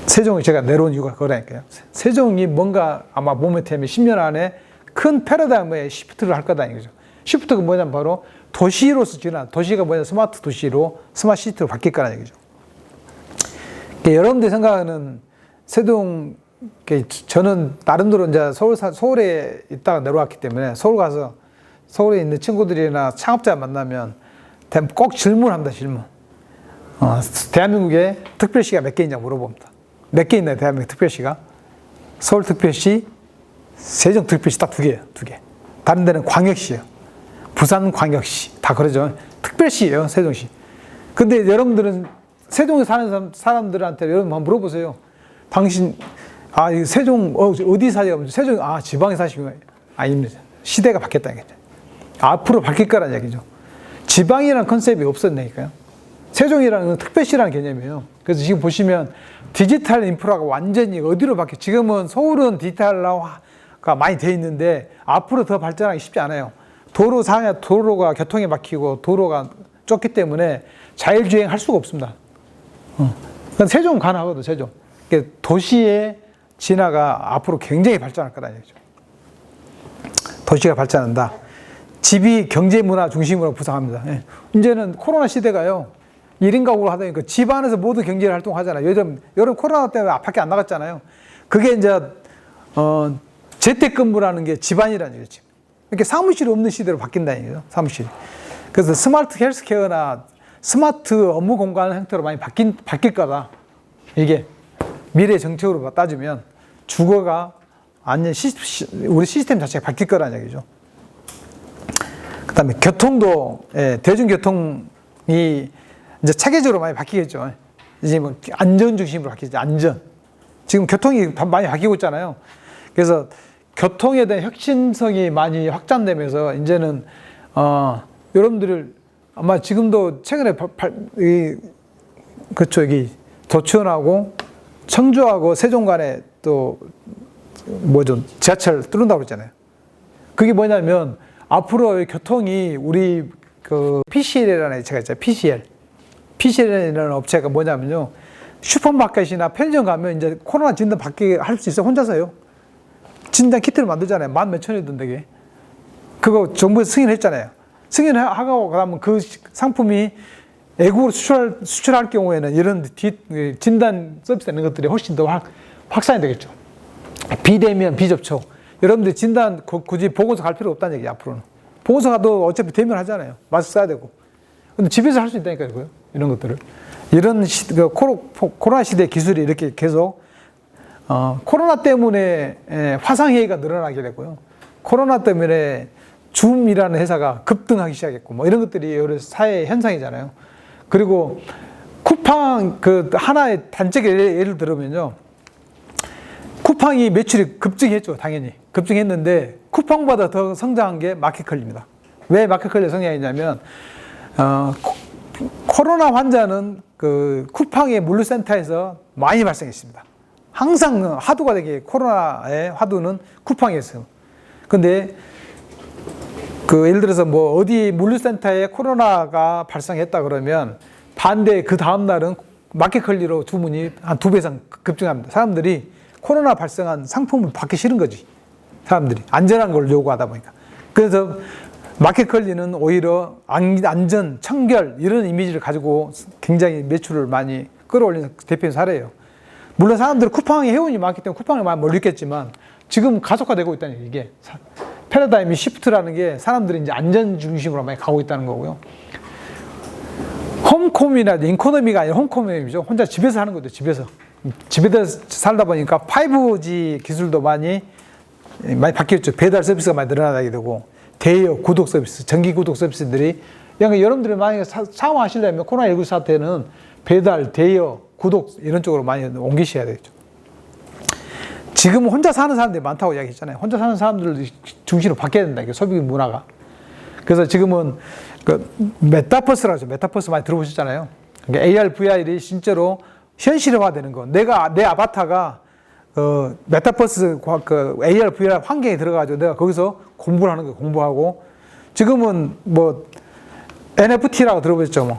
세종을 제가 내려온 이유가 그거라니까요. 세종이 뭔가 아마 모멘텀이 10년 안에 큰 패러다임의 시프트를 할 거다는 거죠. 시프트가 뭐냐면 바로 도시로서 도시가 뭐냐 스마트 도시로 스마트 시티로 바뀔 거라는 얘기죠. 여러분들이 생각하는 세종, 저는 나름대로 이제 서울에 있다가 내려왔기 때문에 서울 가서 서울에 있는 친구들이나 창업자 만나면 꼭 질문합니다, 질문. 대한민국에 특별시가 몇 개 있냐고 물어봅니다. 몇 개 있나요, 대한민국 특별시가? 서울특별시, 세종특별시 딱 두 개예요, 두 개. 다른 데는 광역시예요. 부산광역시 다 그러죠. 특별시예요, 세종시. 근데 여러분들은 세종에 사는 사람들한테 여러분 한번 물어보세요. 당신 이 세종 어디 사세요? 세종 지방에 사시구나. 아닙니다. 시대가 바뀌었다는 거죠. 앞으로 바뀔 거라는 얘기죠. 지방이라는 컨셉이 없었으니까요. 세종이라는 건 특별시라는 개념이에요. 그래서 지금 보시면 디지털 인프라가 완전히 어디로 바뀌어? 지금은 서울은 디지털화가 많이 돼 있는데 앞으로 더 발전하기 쉽지 않아요. 도로가 교통이 막히고 도로가 좁기 때문에 자율주행 할 수가 없습니다. 세종은 가능하거든, 세종. 그러니까 도시의 진화가 앞으로 굉장히 발전할 거라는 얘기죠. 도시가 발전한다. 집이 경제 문화 중심으로 부상합니다. 이제는 코로나 시대가요, 1인 가구로 하다 보니까 집 안에서 모두 경제 활동하잖아요. 요즘 코로나 때문에 밖에 안 나갔잖아요. 그게 이제, 재택근무라는 게 집안이라는 얘기죠. 이렇게 사무실이 없는 시대로 바뀐다는 얘기죠, 사무실이. 그래서 스마트 헬스케어나 스마트 업무 공간 형태로 많이 바뀔 거다. 이게 미래 정책으로 따지면 주거가 완전 우리 시스템 자체가 바뀔 거라는 얘기죠. 그 다음에 교통도, 대중교통이 이제 체계적으로 많이 바뀌겠죠. 이제 뭐 안전 중심으로 바뀌죠, 안전. 지금 교통이 많이 바뀌고 있잖아요. 그래서 교통에 대한 혁신성이 많이 확장되면서 이제는 여러분들 아마 지금도 최근에 그쵸, 여기 도천하고 청주하고 세종 간에 또 지하철 뚫는다고 그랬잖아요. 그게 뭐냐면 앞으로 교통이 우리 그 PCL이라는 업체가 있잖아요. PCL이라는 업체가 뭐냐면요, 슈퍼마켓이나 편의점 가면 이제 코로나 진단 받게 할 수 있어요, 혼자서요. 진단 키트를 만들잖아요. 10,000몇 원이던데, 그게. 그거 정부에서 승인했잖아요. 승인하고 그다음에 그 상품이 외국으로 수출할 경우에는 이런 진단 서비스 있는 것들이 훨씬 더 확산이 되겠죠. 비대면, 비접촉. 여러분들 진단 굳이 보건소 갈 필요 없다는 얘기예요, 앞으로는. 보건소 가도 어차피 대면 하잖아요. 마스크 써야 되고. 근데 집에서 할 수 있다니까요. 이런 것들을. 이런 코로나 시대 기술이 이렇게 계속 코로나 때문에 화상회의가 늘어나게 되고요. 코로나 때문에 줌이라는 회사가 급등하기 시작했고 뭐 이런 것들이 여러 사회 현상이잖아요. 그리고 쿠팡 그 하나의 단적인 예를 들으면요. 쿠팡이 매출이 급증했죠. 당연히. 급증했는데 쿠팡보다 더 성장한 게 마켓컬리입니다. 왜 마켓컬리 성장했냐면 코로나 환자는 그 쿠팡의 물류센터에서 많이 발생했습니다. 항상 화두가 되게 코로나의 화두는 쿠팡이었어요. 근데 그 예를 들어서 뭐 어디 물류센터에 코로나가 발생했다 그러면 반대 그 다음 날은 마켓컬리로 주문이 한 2배 이상 급증합니다. 사람들이 코로나 발생한 상품을 받기 싫은 거지. 사람들이 안전한 걸 요구하다 보니까. 그래서 마켓컬리는 오히려 안전, 청결 이런 이미지를 가지고 굉장히 매출을 많이 끌어올리는 대표적인 사례예요. 물론 사람들은 쿠팡의 회원이 많기 때문에 쿠팡을 많이 몰리겠지만 지금 가속화되고 있다는 얘기. 이게 패러다임이 시프트라는 게 사람들이 이제 안전 중심으로 많이 가고 있다는 거고요. 홈콤이나 인코노미가 아니라 홈콤이죠. 혼자 집에서 하는 거죠. 집에서 살다 보니까 5G 기술도 많이 바뀌었죠. 배달 서비스가 많이 늘어나게 되고 대여 구독 서비스, 정기 구독 서비스들이 그러니까 여러분들이 만약에 사용하시려면 코로나19 사태는 배달, 대여, 구독 이런 쪽으로 많이 옮기셔야 되겠죠. 지금 혼자 사는 사람들이 많다고 이야기했잖아요. 혼자 사는 사람들 중심으로 바뀌어야 된다. 이게 소비 문화가. 그래서 지금은 그 메타버스라고 하죠. 메타버스 많이 들어보셨잖아요. 그러니까 AR, VR이 실제로 현실화되는 거. 내 아바타가 메타버스 그 AR, VR 환경에 들어가지고 내가 거기서 공부를 하는 거예요. 공부하고. 지금은 뭐 NFT라고 들어보셨죠. 뭐.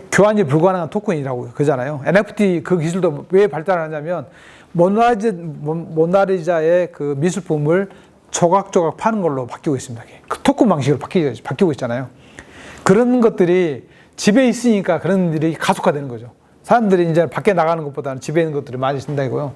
교환이 불가능한 토큰이라고 그러잖아요. NFT 그 기술도 왜 발달하냐면 모나리자의 그 미술품을 조각조각 파는 걸로 바뀌고 있습니다. 그 토큰 방식으로 바뀌고 있잖아요. 그런 것들이 집에 있으니까 그런 일이 가속화되는 거죠. 사람들이 이제 밖에 나가는 것보다는 집에 있는 것들이 많이 쓴다고요.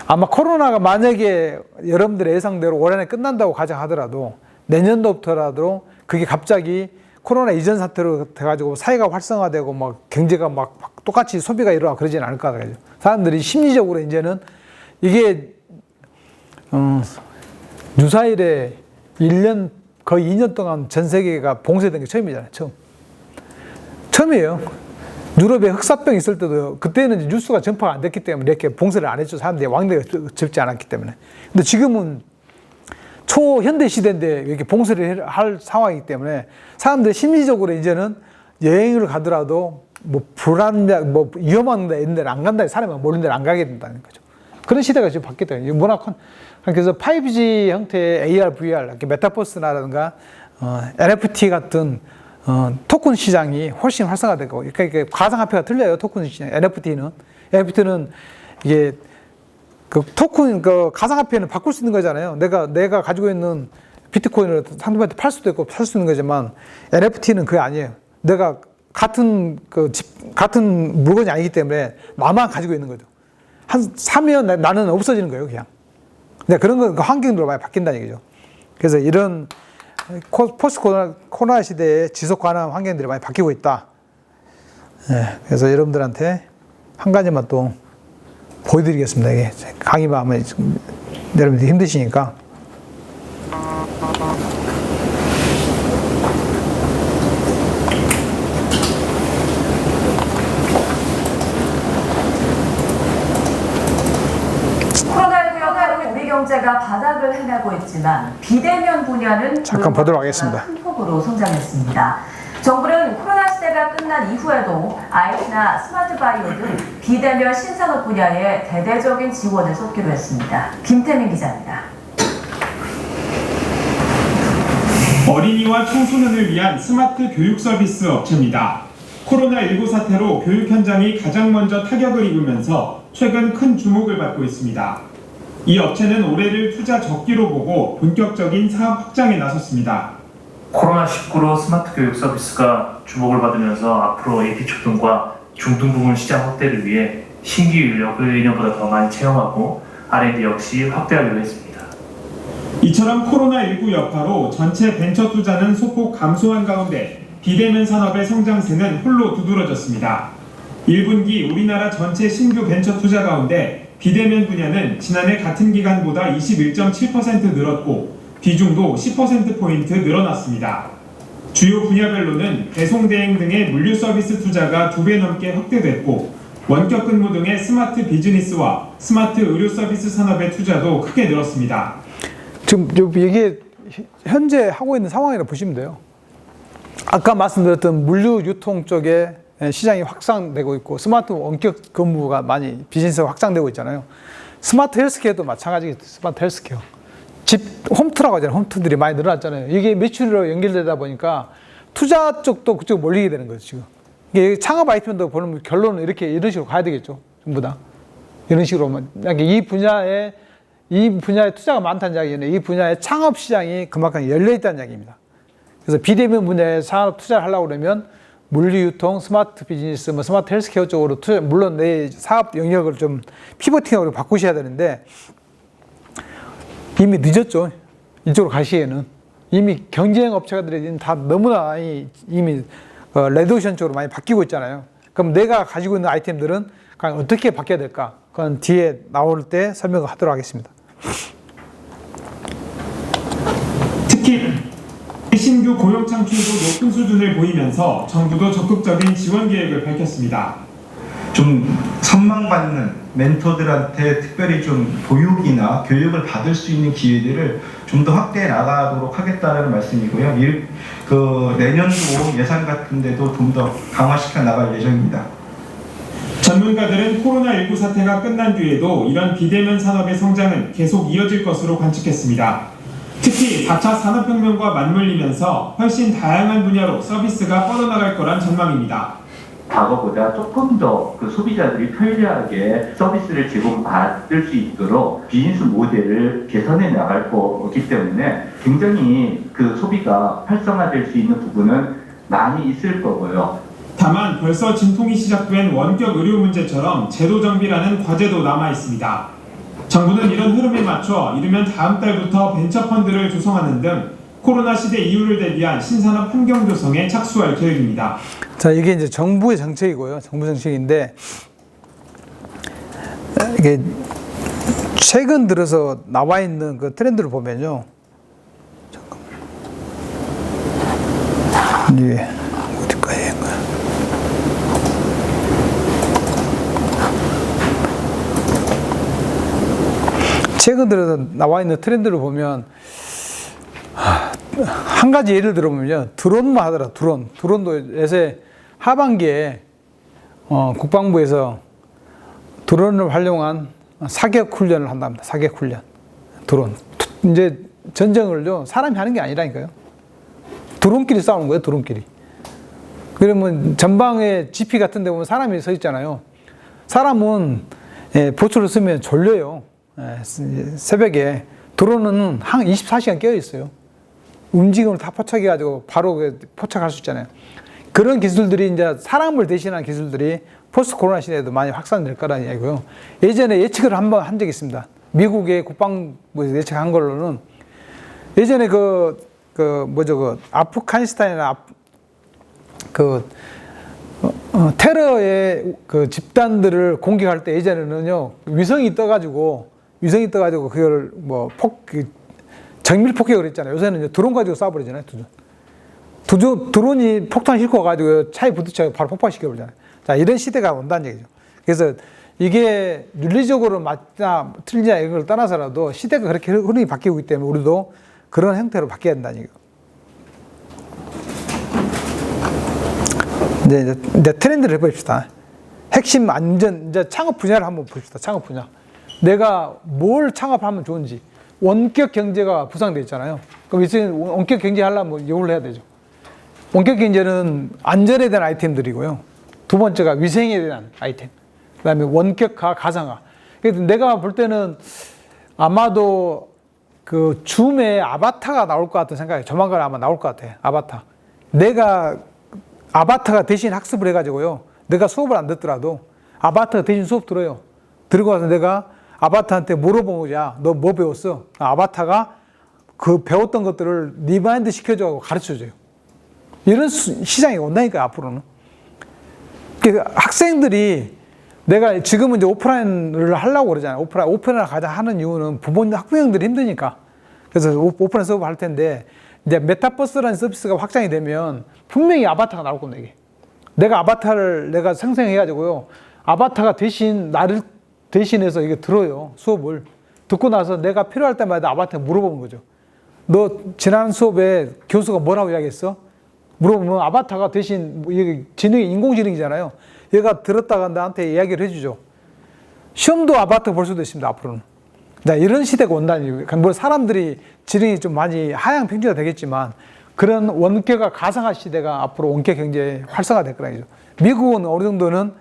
아마 코로나가 만약에 여러분들의 예상대로 올 한해 끝난다고 가정하더라도 내년도부터라도 그게 갑자기 코로나 이전 사태로 돼가지고 사회가 활성화되고 막 경제가 막 똑같이 소비가 일어나고 그러지는 않을 것 같아요. 사람들이 심리적으로 이제는 이게 유사일에 1년 거의 2년 동안 전 세계가 봉쇄된 게 처음이잖아요. 처음이에요. 유럽에 흑사병 있을 때도 그때는 뉴스가 전파가 안 됐기 때문에 이렇게 봉쇄를 안 했죠. 사람들이 왕래가 접지 않았기 때문에. 근데 지금은 초현대 시대인데 이렇게 봉쇄를 할 상황이기 때문에 사람들이 심리적으로 이제는 여행을 가더라도 뭐 불안한, 뭐 위험한 데 있는 데를 안 간다. 사람이 모르는 데를 안 가게 된다는 거죠. 그런 시대가 지금 바뀌었다. 그래서 5G 형태의 AR, VR, 메타버스라든가 NFT 같은 토큰 시장이 훨씬 활성화되고, 그러니까 가상화폐가 틀려요. 토큰 시장. NFT는 이게 그 토큰, 그 가상화폐는 바꿀 수 있는 거잖아요. 내가 가지고 있는 비트코인을 상대방한테 팔 수도 있고 팔 수 있는 거지만 NFT는 그게 아니에요. 내가 같은 물건이 아니기 때문에 나만 가지고 있는 거죠. 사면 나는 없어지는 거예요, 그냥. 근데 그런 건 환경으로 많이 바뀐다는 얘기죠. 그래서 이런 포스트 코로나 시대에 지속 가능한 환경들이 많이 바뀌고 있다. 네, 그래서 여러분들한테 한 가지만 또 보여드리겠습니다. 이게 강의만 하면 여러분들이 힘드시니까. 코로나19로 우리 경제가 바닥을 헤매고 있지만 비대면 분야는 잠깐 보도록 하겠습니다. 큰 폭으로 성장했습니다. 정부는 코로나 시대가 끝난 이후에도 IT나 스마트 바이오 등 비대면 신산업 분야에 대대적인 지원을 쏟기로 했습니다. 김태민 기자입니다. 어린이와 청소년을 위한 스마트 교육 서비스 업체입니다. 코로나19 사태로 교육 현장이 가장 먼저 타격을 입으면서 최근 큰 주목을 받고 있습니다. 이 업체는 올해를 투자 적기로 보고 본격적인 사업 확장에 나섰습니다. 코로나19로 스마트 교육 서비스가 주목을 받으면서 앞으로 AP초등과 중등부문 시장 확대를 위해 신규 인력을 1년보다 더 많이 채용하고 R&D 역시 확대하기로 했습니다. 이처럼 코로나19 여파로 전체 벤처 투자는 소폭 감소한 가운데 비대면 산업의 성장세는 홀로 두드러졌습니다. 1분기 우리나라 전체 신규 벤처 투자 가운데 비대면 분야는 지난해 같은 기간보다 21.7% 늘었고 비중도 10%포인트 늘어났습니다. 주요 분야별로는 배송대행 등의 물류 서비스 투자가 2배 넘게 확대됐고 원격 근무 등의 스마트 비즈니스와 스마트 의료 서비스 산업의 투자도 크게 늘었습니다. 지금 이게 현재 하고 있는 상황이라고 보시면 돼요. 아까 말씀드렸던 물류 유통 쪽에 시장이 확산되고 있고 스마트 원격 근무가 많이 비즈니스가 확장되고 있잖아요. 스마트 헬스케어도 마찬가지겠죠. 스마트 헬스케어. 집 홈트라고 하잖아요. 홈트들이 많이 늘어났잖아요. 이게 매출로 연결되다 보니까 투자 쪽도 그쪽 몰리게 되는 거죠, 지금. 이게 창업 아이템도 보면 결론은 이런 식으로 가야 되겠죠. 전부 다. 이런 식으로만. 이 분야에 투자가 많다는 이야기는 이 분야의 창업 시장이 그만큼 열려있다는 이야기입니다. 그래서 비대면 분야에 산업 투자를 하려고 그러면 물류유통, 스마트 비즈니스, 스마트 헬스케어 쪽으로 물론 내 사업 영역을 좀 피보팅으로 바꾸셔야 되는데 이미 늦었죠. 이쪽으로 가시기에는. 이미 경쟁 업체들이 다 너무나 이미 레드오션 쪽으로 많이 바뀌고 있잖아요. 그럼 내가 가지고 있는 아이템들은 과연 어떻게 바뀌어야 될까? 그건 뒤에 나올 때 설명을 하도록 하겠습니다. 특히 신규 고용 창출도 높은 수준을 보이면서 정부도 적극적인 지원 계획을 밝혔습니다. 좀 선망받는 멘토들한테 특별히 좀 교육이나 교육을 받을 수 있는 기회들을 좀 더 확대해 나가도록 하겠다는 말씀이고요. 내년도 예산 같은 데도 좀 더 강화시켜 나갈 예정입니다. 전문가들은 코로나19 사태가 끝난 뒤에도 이런 비대면 산업의 성장은 계속 이어질 것으로 관측했습니다. 특히 4차 산업혁명과 맞물리면서 훨씬 다양한 분야로 서비스가 뻗어나갈 거란 전망입니다. 과거보다 조금 더 그 소비자들이 편리하게 서비스를 제공받을 수 있도록 비즈니스 모델을 개선해 나갈 거기 때문에 굉장히 그 소비가 활성화될 수 있는 부분은 많이 있을 거고요. 다만 벌써 진통이 시작된 원격 의료 문제처럼 제도 정비라는 과제도 남아 있습니다. 정부는 이런 흐름에 맞춰 이르면 다음 달부터 벤처펀드를 조성하는 등 코로나 시대 이후를 대비한 신산업 환경 조성에 착수할 계획입니다. 자, 이게 이제 정부의 정책이고요. 정부 정책인데 이게 최근 들어서 나와 있는 그 트렌드를 보면요. 잠깐만. 이게 어디까지 한 거야? 최근 들어서 나와 있는 트렌드를 보면 한 가지 예를 들어보면요. 드론만 하더라. 드론도 요새 하반기에 국방부에서 드론을 활용한 사격 훈련을 한답니다. 사격 훈련. 드론. 이제 전쟁을요. 사람이 하는 게 아니라니까요. 드론끼리 싸우는 거예요. 드론끼리. 그러면 전방에 GP 같은 데 보면 사람이 서 있잖아요. 사람은 보초를 쓰면 졸려요. 새벽에. 드론은 한 24시간 깨어 있어요. 움직임을 다 포착해가지고 바로 포착할 수 있잖아요. 그런 기술들이 이제 사람을 대신한 기술들이 포스트 코로나 시대에도 많이 확산될 거라는 얘기고요. 예전에 예측을 한번 한 적이 있습니다. 미국의 국방부에서 예측한 걸로는 예전에 아프가니스탄이나 테러의 그 집단들을 공격할 때 예전에는요, 위성이 떠가지고 그걸 정밀 폭격을 했잖아요. 요새는 이제 드론 가지고 쏴버리잖아요. 드론이 폭탄 싣고 가지고 차에 부딪혀 바로 폭발시켜버리잖아요. 자, 이런 시대가 온다는 얘기죠. 그래서 이게 윤리적으로 맞냐 틀리냐 이런 걸 떠나서라도 시대가 그렇게 흐름이 바뀌고 있기 때문에 우리도 그런 형태로 바뀌어야 된다는 얘기죠. 이제 트렌드를 해봅시다. 핵심 안전, 이제 창업 분야를 한번 봅시다. 창업 분야. 내가 뭘 창업하면 좋은지. 원격 경제가 부상되어 있잖아요. 그럼 이제 원격 경제 하려면 이걸 해야 되죠. 원격 경제는 안전에 대한 아이템들이고요. 두 번째가 위생에 대한 아이템. 그 다음에 원격화, 가상화. 그래서 내가 볼 때는 아마도 그 줌에 아바타가 나올 것 같은 생각이 조만간 아마 나올 것 같아요. 아바타. 내가 아바타가 대신 학습을 해가지고요. 내가 수업을 안 듣더라도 아바타가 대신 수업 들어요. 들고 와서 내가 아바타한테 물어보자. 너 뭐 배웠어? 아바타가 그 배웠던 것들을 리마인드 시켜줘서 가르쳐줘요. 이런 시장이 온다니까 앞으로는. 그러니까 학생들이 내가 지금은 이제 오프라인을 하려고 그러잖아요. 오프라인을 가자 하는 이유는 부모님, 학부형들이 힘드니까. 그래서 오프라인 수업 할 텐데, 이제 메타버스라는 서비스가 확장이 되면 분명히 아바타가 나올 겁니다, 이게. 내가 아바타를 내가 생성해가지고요. 아바타가 나를 대신해서 이게 들어요, 수업을. 듣고 나서 내가 필요할 때마다 아바타에 물어보는 거죠. 너 지난 수업에 교수가 뭐라고 이야기했어? 물어보면 아바타가 대신, 이게 인공지능이잖아요. 얘가 들었다가 나한테 이야기를 해주죠. 시험도 아바타 볼 수도 있습니다, 앞으로는. 이런 시대가 온다니. 뭐 사람들이 지능이 좀 많이 하향 평준화 되겠지만 그런 원격화 가상화 시대가 앞으로 원격 경제에 활성화될 거라는 거죠. 미국은 어느 정도는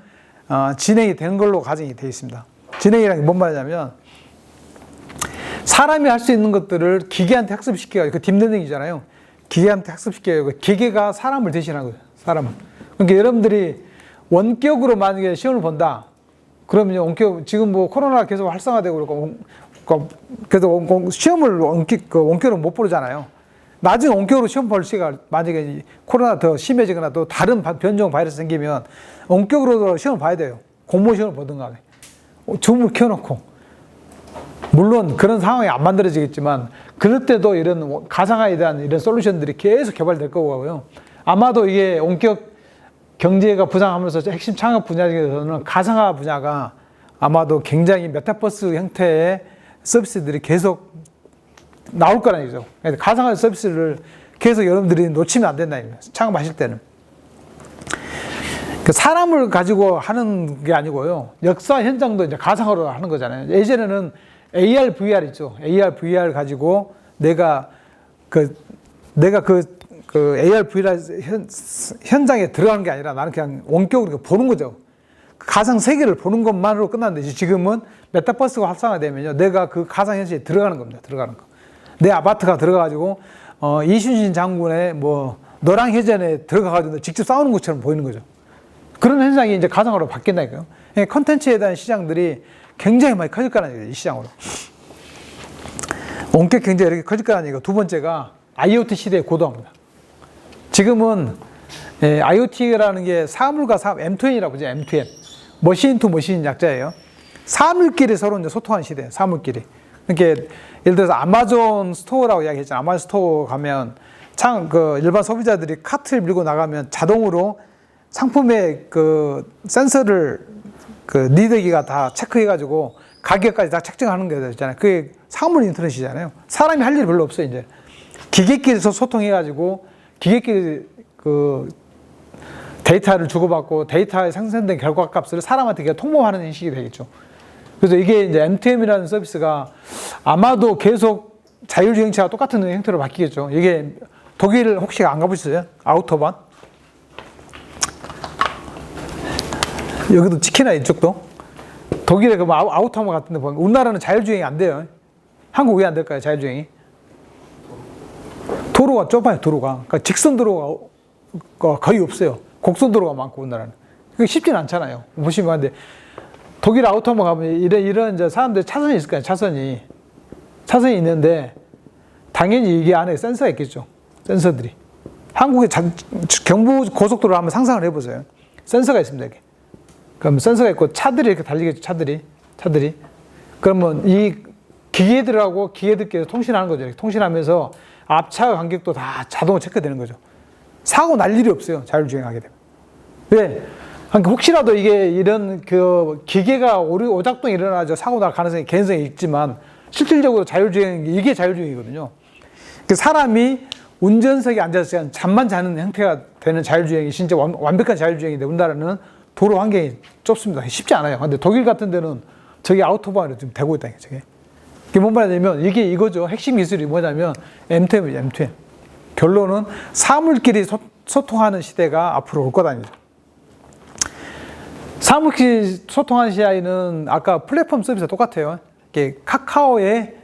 진행이 된 걸로 가정이 되어 있습니다. 진행이라는 게 뭔 말이냐면 사람이 할 수 있는 것들을 기계한테 학습시켜요. 그 딥러닝이잖아요. 기계한테 학습시켜요. 기계가 사람을 대신하는 거예요. 사람을. 그러니까 여러분들이 원격으로 만약에 시험을 본다. 그러면 원격, 지금 뭐 코로나가 계속 활성화되고 그러고, 그래서 시험을 원격으로 못 보잖아요. 나중에 원격으로 시험 볼 시가 만약에 코로나 더 심해지거나 또 다른 변종 바이러스 생기면 원격으로도 시험을 봐야 돼요. 공무원 시험을 보든가. 줌을 켜놓고. 물론 그런 상황이 안 만들어지겠지만 그럴 때도 이런 가상화에 대한 이런 솔루션들이 계속 개발될 거고요. 아마도 이게 원격 경제가 부상하면서 핵심 창업 분야 중에서는 가상화 분야가 아마도 굉장히 메타버스 형태의 서비스들이 계속 나올 거라는 거죠. 가상화 서비스를 계속 여러분들이 놓치면 안 된다는 거예요. 창업하실 때는. 사람을 가지고 하는 게 아니고요. 역사 현장도 이제 가상화로 하는 거잖아요. 예전에는 AR, VR 있죠. AR, VR 가지고 내가 그 AR, VR 현장에 들어가는 게 아니라 나는 그냥 원격으로 보는 거죠. 가상 세계를 보는 것만으로 끝났는데 지금은 메타버스가 활성화되면요. 내가 그 가상 현실에 들어가는 겁니다. 들어가는 거. 내 아바타가 들어가가지고 이순신 장군의 뭐 노랑해전에 들어가가지고 직접 싸우는 것처럼 보이는 거죠. 그런 현상이 이제 가상으로 바뀐다니까요. 콘텐츠에 대한 시장들이 굉장히 많이 커질 거라는 얘기예요. 이 시장으로. 원격 경제가 이렇게 커질 거라는 얘기고, 두 번째가 IoT 시대의 고도화입니다. 지금은 IoT라는 게 사물과 사물, M2M이라고 하죠. M2M. 머신 투 머신 약자예요. 사물끼리 서로 이제 소통하는 시대예요. 사물끼리. 그러니까 예를 들어서 아마존 스토어라고 이야기했잖아요. 아마존 스토어 가면 일반 소비자들이 카트를 밀고 나가면 자동으로 상품의 그 센서를 리더기가 다 체크해가지고 가격까지 다 책정하는 게 있잖아요. 그게 사물 인터넷이잖아요. 사람이 할 일이 별로 없어요, 이제. 기계끼리서 소통해가지고 기계끼리 데이터를 주고받고 데이터에 생성된 결과값을 사람한테 그냥 통보하는 형식이 되겠죠. 그래서 이게 이제 M2M이라는 서비스가 아마도 계속 자율주행차와 똑같은 형태로 바뀌겠죠. 이게 독일 혹시 안 가보셨어요? 아우토반? 여기도 치키나 이쪽도? 독일에 그 아우토반 같은 데 보면 우리나라는 자율주행이 안 돼요. 한국 왜 안 될까요? 자율주행이? 도로가 좁아요, 도로가. 그러니까 직선 도로가 거의 없어요. 곡선 도로가 많고, 우리나라는. 그게 쉽진 않잖아요. 보시면 근데 독일 아우토반 가면 이런 이제 사람들 차선이 있을 거예요, 차선이 있는데, 당연히 이게 안에 센서가 있겠죠. 센서들이. 한국의 경부 고속도로 한번 상상을 해보세요. 센서가 있습니다, 이렇게. 그럼 센서가 있고 차들이 이렇게 달리겠죠, 차들이. 그러면 이 기계들하고 기계들끼리 통신하는 거죠. 이렇게 통신하면서 앞차 간격도 다 자동으로 체크되는 거죠. 사고 날 일이 없어요, 자율주행하게 되면. 왜? 그러니까 혹시라도 이게 이런 기계가 오작동이 일어나죠. 사고 날 가능성이 개연성이 있지만 실질적으로 이게 자율주행이거든요. 사람이 운전석에 앉아서 그냥 잠만 자는 형태가 되는 자율주행이 진짜 완벽한 자율주행인데 우리나라는 도로 환경이 좁습니다. 쉽지 않아요. 근데 독일 같은 데는 저기 아우토반으로 지금 되고 있다니까, 저게. 이게 뭔 말이냐면 이거죠. 핵심 기술이 뭐냐면 M2M이죠, M2M. 결론은 사물끼리 소통하는 시대가 앞으로 올 거다니죠. 사물끼리 소통하는 시대는 아까 플랫폼 서비스가 똑같아요. 이게 카카오의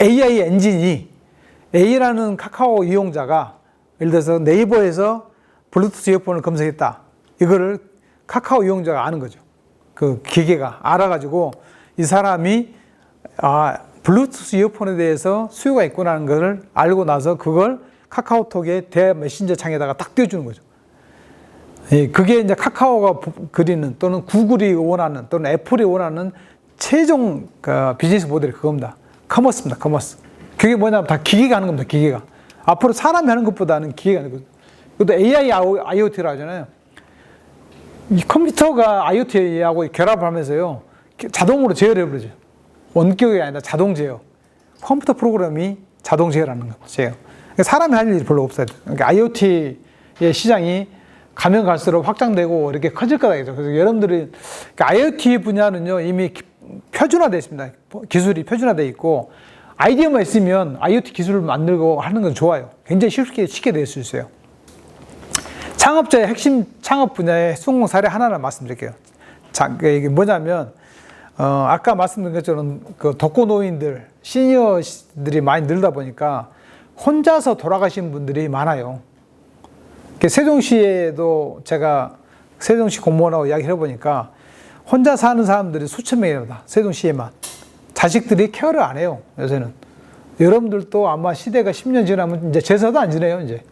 AI 엔진이 A라는 카카오 이용자가 예를 들어서 네이버에서 블루투스 이어폰을 검색했다. 이거를 카카오 이용자가 아는 거죠. 그 기계가 알아가지고 이 사람이 블루투스 이어폰에 대해서 수요가 있구나 하는 것을 알고 나서 그걸 카카오톡의 대 메신저 창에다가 딱 띄워주는 거죠. 예, 그게 이제 카카오가 그리는 또는 구글이 원하는 또는 애플이 원하는 최종 비즈니스 모델이 그겁니다. 커머스입니다. 커머스. 그게 뭐냐면 다 기계가 하는 겁니다. 기계가. 앞으로 사람이 하는 것보다는 기계가 하는 거죠. 이것도 AI, IoT라고 하잖아요. 이 컴퓨터가 IoT하고 결합을 하면서요. 자동으로 제어를 해버리죠. 원격이 아니라 자동 제어. 컴퓨터 프로그램이 자동 제어라는 거죠. 제어. 그러니까 사람이 할 일이 별로 없어요. 그러니까 IoT의 시장이 가면 갈수록 확장되고 이렇게 커질 거다죠. 그래서 여러분들이 그러니까 IoT 분야는요 이미 표준화되어 있습니다. 기술이 표준화되어 있고 아이디어만 있으면 IoT 기술을 만들고 하는 건 좋아요. 굉장히 쉽게 될 수 있어요. 창업자의 핵심 창업 분야의 성공 사례 하나를 말씀드릴게요. 자, 이게 뭐냐면 아까 말씀드린 것처럼 그 독거노인들, 시니어들이 많이 늘다 보니까 혼자서 돌아가신 분들이 많아요. 세종시에도 제가 세종시 공무원하고 이야기를 해보니까 혼자 사는 사람들이 수천 명이랍니다. 세종시에만. 자식들이 케어를 안 해요. 요새는. 여러분들도 아마 시대가 10년 지나면 이제 제사도 안 지내요. 이제.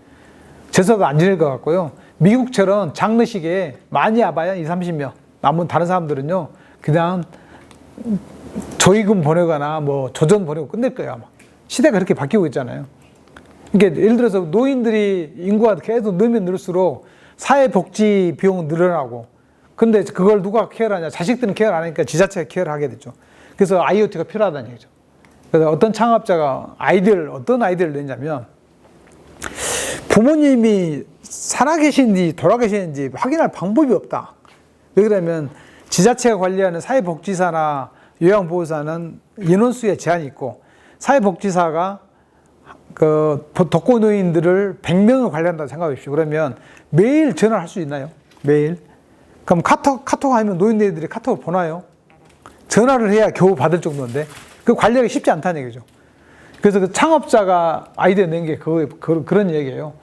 제사도 안 지낼 것 같고요. 미국처럼 장례식에 많이 와봐야 20, 30명. 남은 다른 사람들은요. 그냥 조의금 보내거나 뭐 조전 보내고 끝낼 거예요. 아마. 시대가 그렇게 바뀌고 있잖아요. 그러니까 예를 들어서 노인들이 인구가 계속 늘면 늘수록 사회복지 비용은 늘어나고 근데 그걸 누가 케어를 하냐. 자식들은 케어를 안 하니까 지자체가 케어를 하게 되죠. 그래서 IoT가 필요하다는 얘기죠. 그래서 어떤 창업자가 어떤 아이디어를 냈냐면 부모님이 살아계신지 돌아계시는지 확인할 방법이 없다. 왜 그러냐면 지자체가 관리하는 사회복지사나 요양보호사는 인원수에 제한이 있고 사회복지사가 그 독거노인들을 100명을 관리한다고 생각해 보십시오. 그러면 매일 전화를 할 수 있나요? 매일? 그럼 카톡 하면 노인네들이 카톡을 보나요? 전화를 해야 겨우 받을 정도인데 그 관리하기 쉽지 않다는 얘기죠. 그래서 그 창업자가 아이디어 낸 게 그런 얘기예요.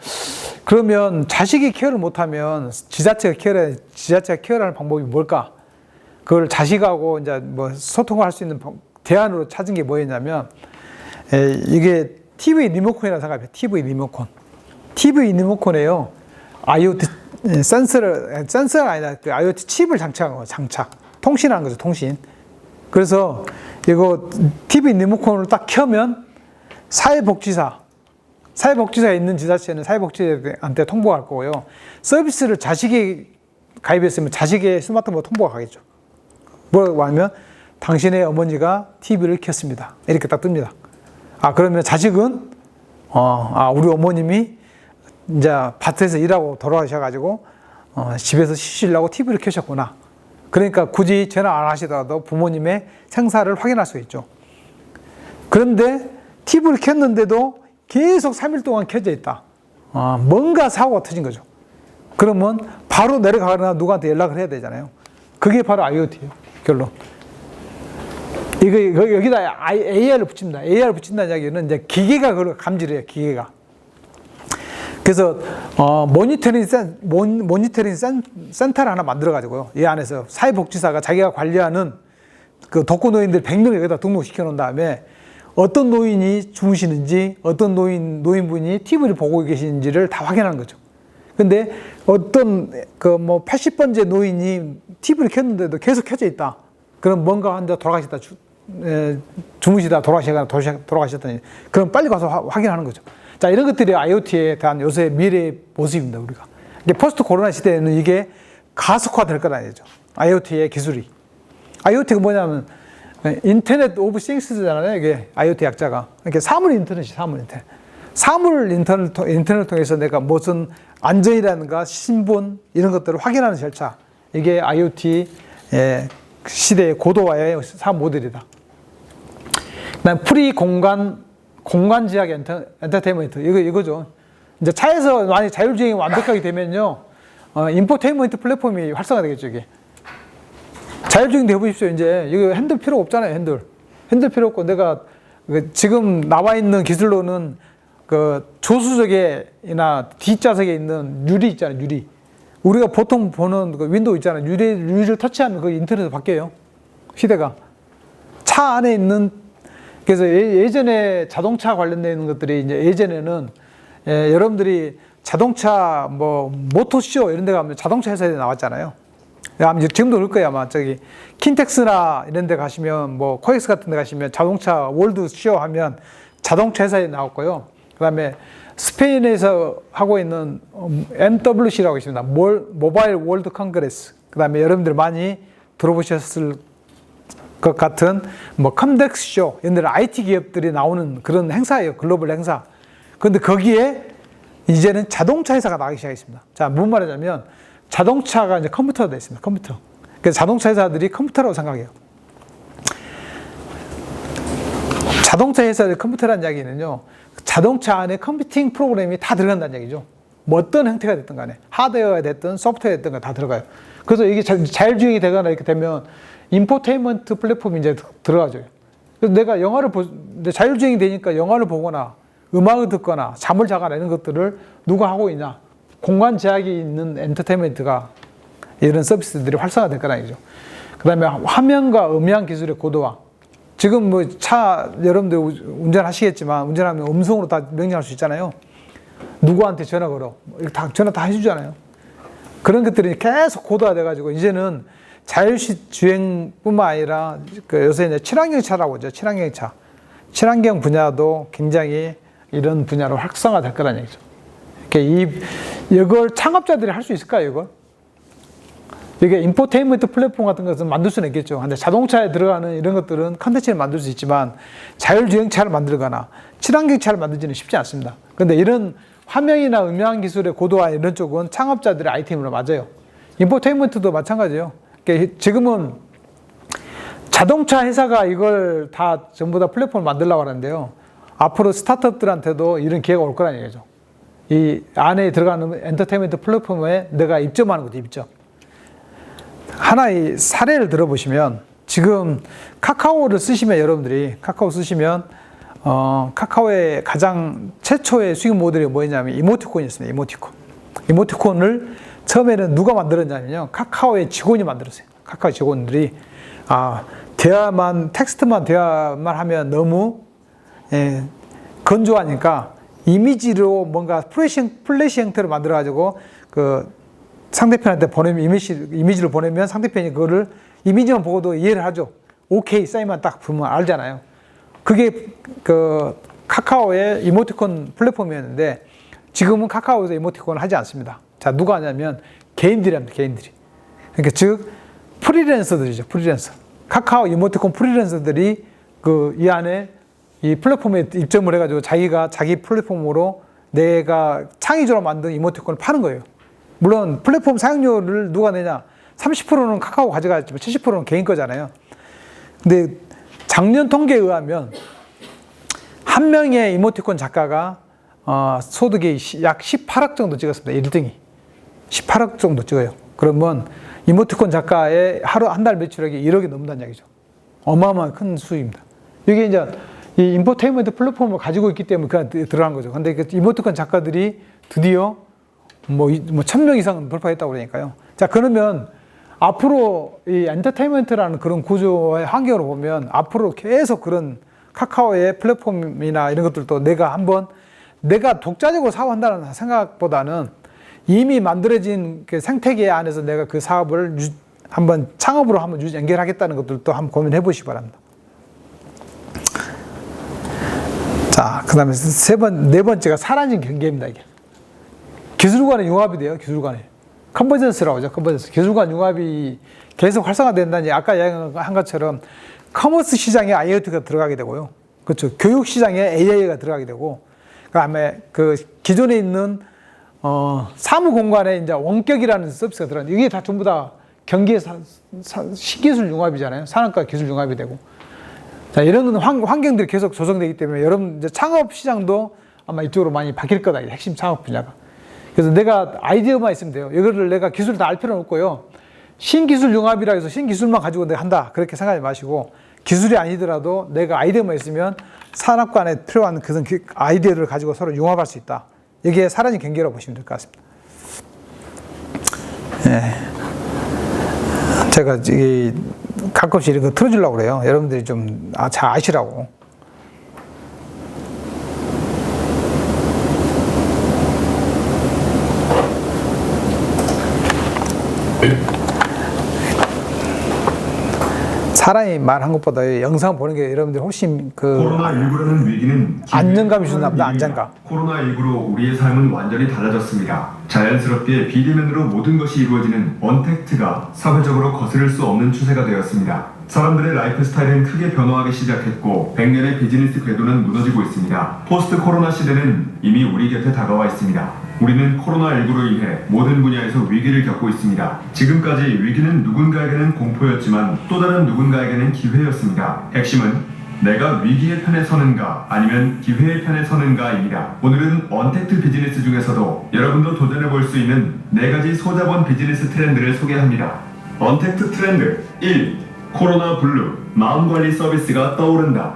그러면 자식이 케어를 못하면 지자체가 케어하는 방법이 뭘까? 그걸 자식하고 이제 뭐 소통을 할 수 있는 대안으로 찾은 게 뭐였냐면 이게 TV 리모컨이라고 생각해요. TV 리모컨. TV 리모컨에요. IoT 센서가 아니라 그 IoT 칩을 장착한 거예요. 통신하는 거죠. 통신. 그래서 이거 TV 리모컨을 딱 켜면 사회복지사에 있는 지자체는 사회복지사한테 통보할 거고요. 서비스를 자식이 가입했으면 자식의 스마트폰 통보가 가겠죠. 뭐라고 하면 당신의 어머니가 TV를 켰습니다. 이렇게 딱 뜹니다. 그러면 자식은 우리 어머님이 이제 밭에서 일하고 돌아가셔가지고 집에서 쉬시려고 TV를 켜셨구나. 그러니까 굳이 전화 안 하시더라도 부모님의 생사를 확인할 수 있죠. 그런데 TV를 켰는데도 계속 3일 동안 켜져 있다. 뭔가 사고가 터진 거죠. 그러면 바로 내려가거나 누구한테 연락을 해야 되잖아요. 그게 바로 IoT예요. 결론. 여기다 AR을 붙입니다. AR을 붙인다는 이야기는 이제 기계가 그걸 감지를 해요. 기계가. 그래서 모니터링 센터를 하나 만들어 가지고요. 이 안에서 사회복지사가 자기가 관리하는 그 독거노인들 100명을 여기다 등록시켜 놓은 다음에 어떤 노인이 주무시는지 어떤 노인분이 TV를 보고 계시는지를 다 확인하는 거죠. 근데 어떤 80번째 노인이 TV를 켰는데도 계속 켜져 있다. 그럼 뭔가 한데 주무시다 돌아가셨다니. 그럼 빨리 가서 확인하는 거죠. 자, 이런 것들이 IoT에 대한 요새 미래의 모습입니다, 우리가. 이게 포스트 코로나 시대에는 이게 가속화될 거라는 얘기죠. IoT의 기술이. IoT가 뭐냐면, 인터넷 오브 싱스잖아요, 이게 IoT 약자가. 이렇게 사물 인터넷이 사물 인터넷. 사물 인터넷을 통해서 내가 무슨 안전이라든가 신분, 이런 것들을 확인하는 절차. 이게 IoT 시대의 고도화의 사업 모델이다. 그다음 프리 공간 지향 엔터테인먼트 이거죠. 이제 차에서 만약 자율주행이 완벽하게 되면요, 인포테인먼트 플랫폼이 활성화되겠죠. 이게 자율주행도 해보십시오. 이제 이거 핸들 필요 없잖아요. 핸들 필요 없고 내가 지금 나와 있는 기술로는 그 조수석에나 뒷좌석에 있는 유리 있잖아요. 유리. 우리가 보통 보는 그 윈도우 있잖아요. 유리를 터치하면 그 인터넷으로 바뀌어요. 시대가. 차 안에 있는, 그래서 예전에 자동차 관련된 것들이 이제 예전에는 여러분들이 자동차 뭐 모토쇼 이런 데 가면 자동차 회사에 나왔잖아요. 아마 지금도 그럴 거예요. 아마 저기 킨텍스나 이런 데 가시면 뭐 코엑스 같은 데 가시면 자동차 월드쇼 하면 자동차 회사에 나왔고요. 그다음에 스페인에서 하고 있는 MWC라고 있습니다. 모바일 월드 컨그레스. 그다음에 여러분들 많이 들어보셨을 것 같은 뭐 컴덱스쇼 이런 데 IT 기업들이 나오는 그런 행사예요. 글로벌 행사. 그런데 거기에 이제는 자동차 회사가 나가기 시작했습니다. 자, 무슨 말이냐면 자동차가 이제 컴퓨터가 되어 있습니다. 컴퓨터. 그래서 자동차 회사들이 컴퓨터라고 생각해요. 자동차 회사의 컴퓨터라는 이야기는요, 자동차 안에 컴퓨팅 프로그램이 다 들어간다는 얘기죠. 뭐 어떤 형태가 됐든 간에 하드웨어가 됐든 소프트웨어가 됐든 다 들어가요. 그래서 이게 자율주행이 되거나 이렇게 되면 인포테인먼트 플랫폼이 이제 들어가죠. 그래서 내가 자율주행이 되니까 영화를 보거나 음악을 듣거나 잠을 자거나 이런 것들을 누가 하고 있냐. 공간 제약이 있는 엔터테인먼트가 이런 서비스들이 활성화될 거라는 얘기죠. 그 다음에 화면과 음향 기술의 고도화. 지금 뭐 차 여러분들 운전하시겠지만 운전하면 음성으로 다 명령할 수 있잖아요. 누구한테 전화 걸어. 이렇게 다 전화 다 해주잖아요. 그런 것들이 계속 고도화돼 가지고 이제는 자율주행뿐만 아니라 그 요새 이제 친환경 차라고 하죠. 친환경 차. 친환경 분야도 굉장히 이런 분야로 활성화될 거라는 얘기죠. 이걸 창업자들이 할 수 있을까요, 이걸? 이게 인포테인먼트 플랫폼 같은 것은 만들 수는 있겠죠. 근데 자동차에 들어가는 이런 것들은 컨텐츠를 만들 수 있지만 자율주행차를 만들거나 친환경차를 만들지는 쉽지 않습니다. 그런데 이런 화면이나 음향 기술의 고도화 이런 쪽은 창업자들의 아이템으로 맞아요. 인포테인먼트도 마찬가지예요. 그러니까 지금은 자동차 회사가 이걸 다 전부 다 플랫폼을 만들려고 하는데요. 앞으로 스타트업들한테도 이런 기회가 올 거라는 얘기죠. 이 안에 들어가는 엔터테인먼트 플랫폼에 내가 입점하는 거죠, 입점. 하나의 사례를 들어보시면 지금 카카오를 쓰시면 여러분들이 카카오 쓰시면 카카오의 가장 최초의 수익 모델이 뭐였냐면 이모티콘이었습니다. 이모티콘을 처음에는 누가 만들었냐면요. 카카오의 직원이 만들었어요. 카카오 직원들이 텍스트만 대화만 하면 너무 건조하니까 이미지로 뭔가 플래시 형태로 만들어가지고 그 상대편한테 보내면 이미지를 보내면 상대편이 그거를 이미지만 보고도 이해를 하죠. 오케이 사인만 딱 보면 알잖아요. 그게 그 카카오의 이모티콘 플랫폼이었는데 지금은 카카오에서 이모티콘을 하지 않습니다. 자, 누가 하냐면 개인들이 합니다. 개인들이. 그러니까 즉 프리랜서들이죠. 프리랜서. 카카오 이모티콘 프리랜서들이 그 이 안에 이 플랫폼에 입점을 해가지고 자기가 자기 플랫폼으로 내가 창의적으로 만든 이모티콘을 파는 거예요. 물론 플랫폼 사용료를 누가 내냐? 30%는 카카오 가져가지만 70%는 개인 거잖아요. 근데 작년 통계에 의하면 한 명의 이모티콘 작가가 소득이 약 18억 정도 찍었습니다. 1등이. 18억 정도 찍어요. 그러면 이모티콘 작가의 하루 한 달 매출액이 1억이 넘는다는 얘기죠. 어마어마한 큰 수입니다. 이게 이제 이 인포테인먼트 플랫폼을 가지고 있기 때문에 그냥 들어간 거죠. 근데 그 이모티콘 작가들이 드디어 뭐 1000명 이상 돌파했다고 그러니까요. 자, 그러면 앞으로 이 엔터테인먼트라는 그런 구조의 환경으로 보면 앞으로 계속 그런 카카오의 플랫폼이나 이런 것들도 내가 독자적으로 사업한다는 생각보다는 이미 만들어진 그 생태계 안에서 내가 그 사업을 한번 창업으로 한번 연결하겠다는 것들도 한번 고민해 보시기 바랍니다. 자, 그 다음에 네 번째가 사라진 경계입니다, 이게. 기술 간의 융합이 돼요, 기술 간에. 컨버전스라고 하죠, 컨버전스. 기술 간 융합이 계속 활성화된다니 아까 이야기한 것처럼 커머스 시장에 IoT가 들어가게 되고요. 그렇죠. 교육 시장에 AI가 들어가게 되고, 그 다음에 그 기존에 있는 사무 공간에 이제 원격이라는 서비스가 들어가는 이게 다 전부 다 경기의 신기술 융합이잖아요. 산업과 기술 융합이 되고. 자, 이런 환경들이 계속 조성되기 때문에 여러분 이제 창업 시장도 아마 이쪽으로 많이 바뀔 거다. 핵심 창업 분야가. 그래서 내가 아이디어만 있으면 돼요. 이거를 내가 기술을 다 알 필요는 없고요. 신기술 융합이라 해서 신기술만 가지고 내가 한다. 그렇게 생각하지 마시고 기술이 아니더라도 내가 아이디어만 있으면 산업 간에 필요한 그 아이디어를 가지고 서로 융합할 수 있다. 이게 사라진 경계라고 보시면 될 것 같습니다. 예. 제가 가끔씩 이런 거 틀어주려고 그래요. 여러분들이 좀 잘 아시라고. 사람이 말한 것보다 영상 보는 게 여러분들 훨씬 코로나19라는 위기는 안정감이 준답니다. 안정감. 코로나19로 우리의 삶은 완전히 달라졌습니다. 자연스럽게 비대면으로 모든 것이 이루어지는 언택트가 사회적으로 거스를 수 없는 추세가 되었습니다. 사람들의 라이프 스타일은 크게 변화하기 시작했고 100년의 비즈니스 궤도는 무너지고 있습니다. 포스트 코로나 시대는 이미 우리 곁에 다가와 있습니다. 우리는 코로나19로 인해 모든 분야에서 위기를 겪고 있습니다. 지금까지 위기는 누군가에게는 공포였지만 또 다른 누군가에게는 기회였습니다. 핵심은 내가 위기의 편에 서는가 아니면 기회의 편에 서는가입니다. 오늘은 언택트 비즈니스 중에서도 여러분도 도전해볼 수 있는 4가지 소자본 비즈니스 트렌드를 소개합니다. 언택트 트렌드 1. 코로나 블루, 마음관리 서비스가 떠오른다.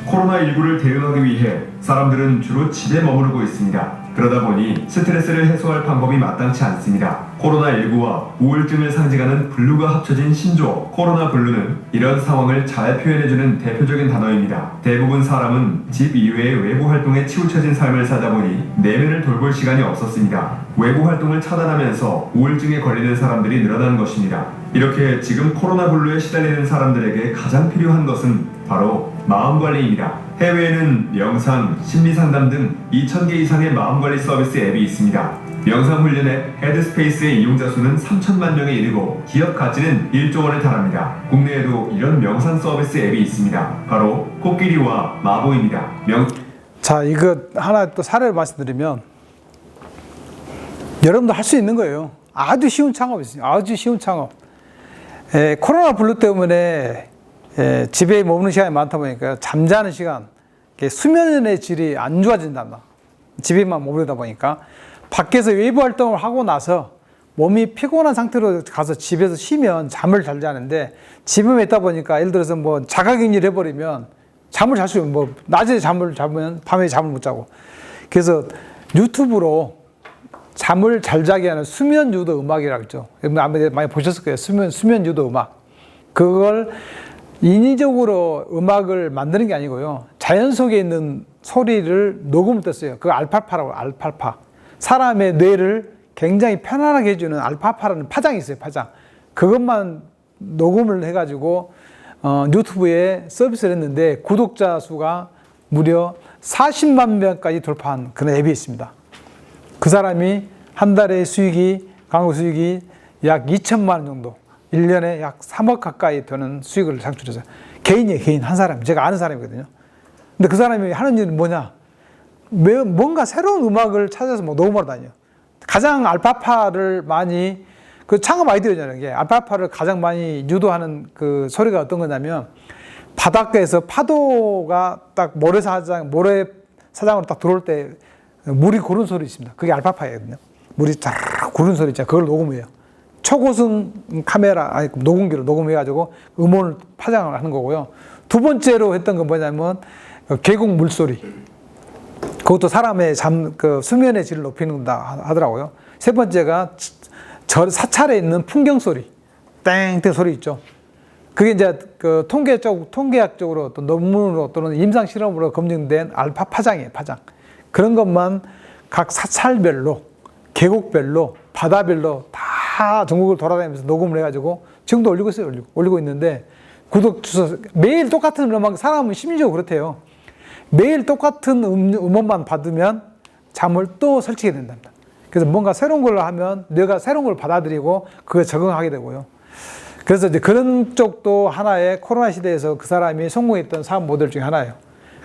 코로나19를 대응하기 위해 사람들은 주로 집에 머무르고 있습니다. 그러다 보니 스트레스를 해소할 방법이 마땅치 않습니다. 코로나19와 우울증을 상징하는 블루가 합쳐진 신조어 코로나 블루는 이런 상황을 잘 표현해주는 대표적인 단어입니다. 대부분 사람은 집 이외의 외부 활동에 치우쳐진 삶을 살다 보니 내면을 돌볼 시간이 없었습니다. 외부 활동을 차단하면서 우울증에 걸리는 사람들이 늘어난 것입니다. 이렇게 지금 코로나 블루에 시달리는 사람들에게 가장 필요한 것은 바로 마음관리입니다. 해외에는 명상, 심리상담 등 2,000개 이상의 마음관리 서비스 앱이 있습니다. 명상훈련 앱 헤드스페이스의 이용자 수는 3천만 명에 이르고 기업 가치는 1조 원에 달합니다. 국내에도 이런 명상 서비스 앱이 있습니다. 바로 코끼리와 마보입니다. 자, 이거 하나 또 사례를 말씀드리면 여러분도 할 수 있는 거예요. 아주 쉬운 창업이 있어요. 아주 쉬운 창업. 코로나 블루 때문에 집에 머무는 시간이 많다 보니까 잠자는 시간, 수면의 질이 안 좋아진단다. 집에만 머무르다 보니까 밖에서 외부 활동을 하고 나서 몸이 피곤한 상태로 가서 집에서 쉬면 잠을 잘 자는데 집에만 있다 보니까 예를 들어서 뭐 자가격리를 해버리면 잠을 잘 수, 뭐 낮에 잠을 자면 밤에 잠을 못 자고. 그래서 유튜브로 잠을 잘 자게 하는 수면 유도 음악이라고 있죠. 여러분 많이 보셨을 거예요. 수면 유도 음악. 그걸 인위적으로 음악을 만드는 게 아니고요. 자연 속에 있는 소리를 녹음을 떴어요. 그거 알파파라고, 알파파. 사람의 뇌를 굉장히 편안하게 해주는 알파파라는 파장이 있어요, 파장. 그것만 녹음을 해가지고 유튜브에 서비스를 했는데 구독자 수가 무려 40만 명까지 돌파한 그런 앱이 있습니다. 그 사람이 한 달에 수익이, 광고 수익이 약 2천만 원 정도, 1년에 약 3억 가까이 되는 수익을 창출했어요. 개인이에요, 개인. 한 사람. 제가 아는 사람이거든요. 근데 그 사람이 하는 일은 뭐냐? 뭔가 새로운 음악을 찾아서 뭐 녹음하러 다녀요. 가장 알파파를 많이, 그 창업 아이디어잖아요. 이게 알파파를 가장 많이 유도하는 그 소리가 어떤 거냐면, 바닷가에서 파도가 딱 모래사장으로 딱 들어올 때 물이 고른 소리 있습니다. 그게 알파파거든요. 물이 쫙 고른 소리 있잖아요. 그걸 녹음해요. 초고승 카메라, 아니, 녹음기로 녹음해가지고 음원을 파장을 하는 거고요. 두 번째로 했던 건 뭐냐면, 계곡 물소리. 그것도 사람의 수면의 질을 높이는다 하더라고요. 세 번째가 사찰에 있는 풍경 소리. 땡땡 소리 있죠. 그게 이제 그 통계학적으로 또 논문으로 또는 임상 실험으로 검증된 알파 파장이에요, 파장. 그런 것만 각 사찰별로, 계곡별로, 바다별로 다 전국을 돌아다니면서 녹음을 해가지고 지금도 올리고 있어요, 올리고 있는데 구독 주소 매일 똑같은 음악, 사람은 심리적으로 그렇대요. 매일 똑같은 음원만 받으면 잠을 또 설치게 된답니다. 그래서 뭔가 새로운 걸 하면 뇌가 새로운 걸 받아들이고 그거에 적응하게 되고요. 그래서 이제 그런 쪽도 하나의 코로나 시대에서 그 사람이 성공했던 사업 모델 중에 하나예요.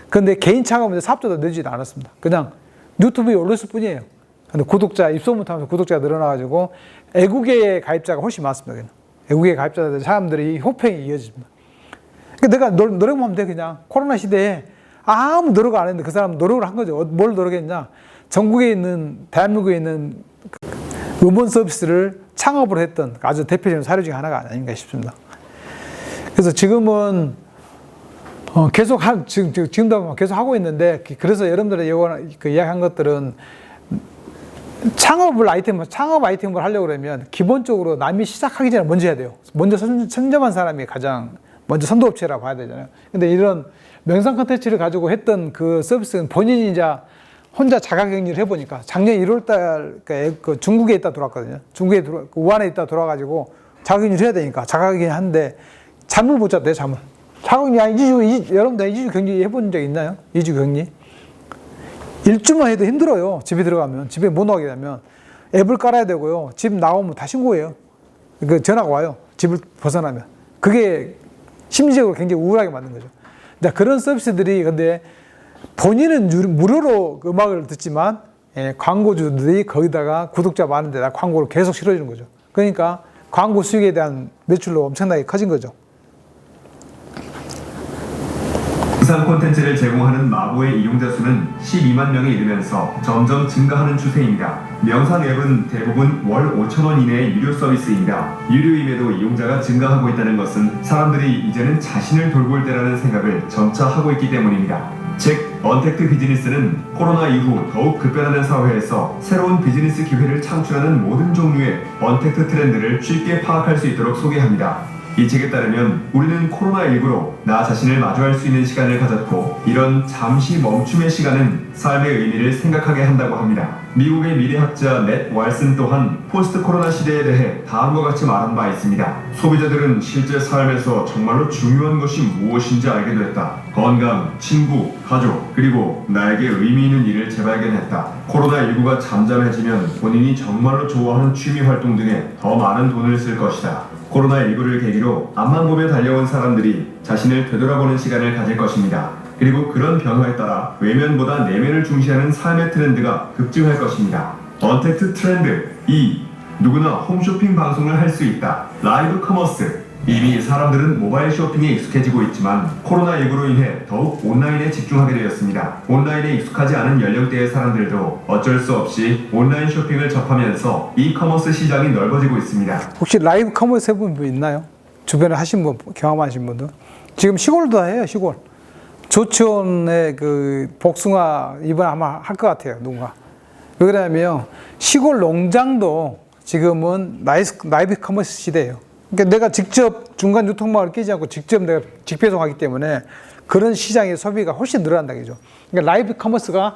그런데 개인 창업은 사업자도 늘지도 않았습니다. 그냥 유튜브에 올렸을 뿐이에요. 근데 구독자, 입소문 하면서 구독자가 늘어나가지고 애국의 가입자가 훨씬 많습니다. 그냥. 애국의 가입자들, 사람들이 호평이 이어집니다. 그러니까 내가 노력만 하면 돼, 그냥. 코로나 시대에 아무 노력 안 했는데 그 사람은 노력을 한 거죠. 뭘 노력했냐? 전국에 있는, 대한민국에 있는 음원 서비스를 창업을 했던 아주 대표적인 사례 중에 하나가 아닌가 싶습니다. 그래서 지금은 지금도 계속 하고 있는데, 그래서 여러분들이 이야기한 것들은 창업 아이템을 하려고 그러면 기본적으로 남이 시작하기 전에 먼저 해야 돼요. 먼저 선점한 사람이 가장 먼저 선도업체라고 봐야 되잖아요. 근데 이런 명상 컨텐츠를 가지고 했던 그 서비스는 본인이 이제 혼자 자가격리를 해보니까 작년 1월달 그 중국에 있다 돌아왔거든요. 중국에 우한에 있다 돌아가지고 자가격리를 해야 되니까 자가격리 하는데 잠을 못 잤대요. 잠을. 자가격리 한 2주, 여러분들 2주 격리 해본 적 있나요? 2주 격리? 1주만 해도 힘들어요. 집에 들어가면. 집에 못 나오게 되면. 앱을 깔아야 되고요. 집 나오면 다 신고해요. 그 전화가 와요. 집을 벗어나면. 그게 심리적으로 굉장히 우울하게 만든 거죠. 근데 그런 서비스들이 근데 본인은 무료로 음악을 듣지만 광고주들이 거기다가 구독자 많은 데다 광고를 계속 실어주는 거죠. 그러니까 광고 수익에 대한 매출로 엄청나게 커진 거죠. 부산 콘텐츠를 제공하는 마보의 이용자 수는 12만 명에 이르면서 점점 증가하는 추세입니다. 명상 앱은 대부분 월 5,000원 이내의 유료 서비스입니다. 유료임에도 이용자가 증가하고 있다는 것은 사람들이 이제는 자신을 돌볼 때라는 생각을 점차 하고 있기 때문입니다. 즉, 언택트 비즈니스는 코로나 이후 더욱 급변하는 사회에서 새로운 비즈니스 기회를 창출하는 모든 종류의 언택트 트렌드를 쉽게 파악할 수 있도록 소개합니다. 이 책에 따르면 우리는 코로나19로 나 자신을 마주할 수 있는 시간을 가졌고 이런 잠시 멈춤의 시간은 삶의 의미를 생각하게 한다고 합니다. 미국의 미래학자 맷 왈슨 또한 포스트 코로나 시대에 대해 다음과 같이 말한 바 있습니다. 소비자들은 실제 삶에서 정말로 중요한 것이 무엇인지 알게 됐다. 건강, 친구, 가족, 그리고 나에게 의미 있는 일을 재발견했다. 코로나19가 잠잠해지면 본인이 정말로 좋아하는 취미 활동 등에 더 많은 돈을 쓸 것이다. 코로나19를 계기로 앞만 보며 달려온 사람들이 자신을 되돌아보는 시간을 가질 것입니다. 그리고 그런 변화에 따라 외면보다 내면을 중시하는 삶의 트렌드가 급증할 것입니다. 언택트 트렌드 2. 누구나 홈쇼핑 방송을 할 수 있다. 라이브 커머스. 이미 사람들은 모바일 쇼핑에 익숙해지고 있지만 코로나19로 인해 더욱 온라인에 집중하게 되었습니다. 온라인에 익숙하지 않은 연령대의 사람들도 어쩔 수 없이 온라인 쇼핑을 접하면서 이커머스 시장이 넓어지고 있습니다. 혹시 라이브 커머스 해본 분 있나요? 주변에 하신 분, 경험하신 분들? 지금 시골도 다 해요, 시골. 조치원의 그 복숭아 이번에 아마 할 것 같아요, 누군가. 왜 그러냐면 시골 농장도 지금은 라이브 커머스 시대예요. 그러니까 내가 직접 중간 유통망을 끼지 않고 직접 내가 직배송하기 때문에 그런 시장의 소비가 훨씬 늘어난다는 거죠. 그러니까 라이브 커머스가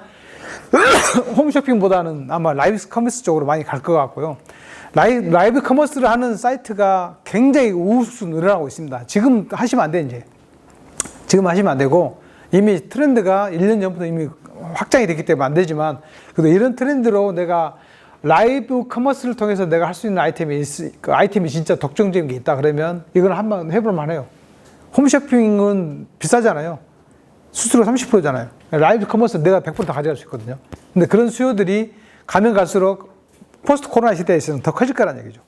홈쇼핑보다는 아마 라이브 커머스 쪽으로 많이 갈 것 같고요. 라이브 커머스를 하는 사이트가 굉장히 우수 늘어나고 있습니다. 지금 하시면 안 돼, 이제. 지금 하시면 안 되고 이미 트렌드가 1년 전부터 이미 확장이 됐기 때문에 안 되지만 그래도 이런 트렌드로 내가 라이브 커머스를 통해서 내가 할 수 있는 그 아이템이 진짜 독점적인 게 있다 그러면 이걸 한번 해볼 만해요. 홈쇼핑은 비싸잖아요. 수수료 30%잖아요. 라이브 커머스 내가 100% 다 가져갈 수 있거든요. 근데 그런 수요들이 가면 갈수록 포스트 코로나 시대에서는 더 커질 거라는 얘기죠.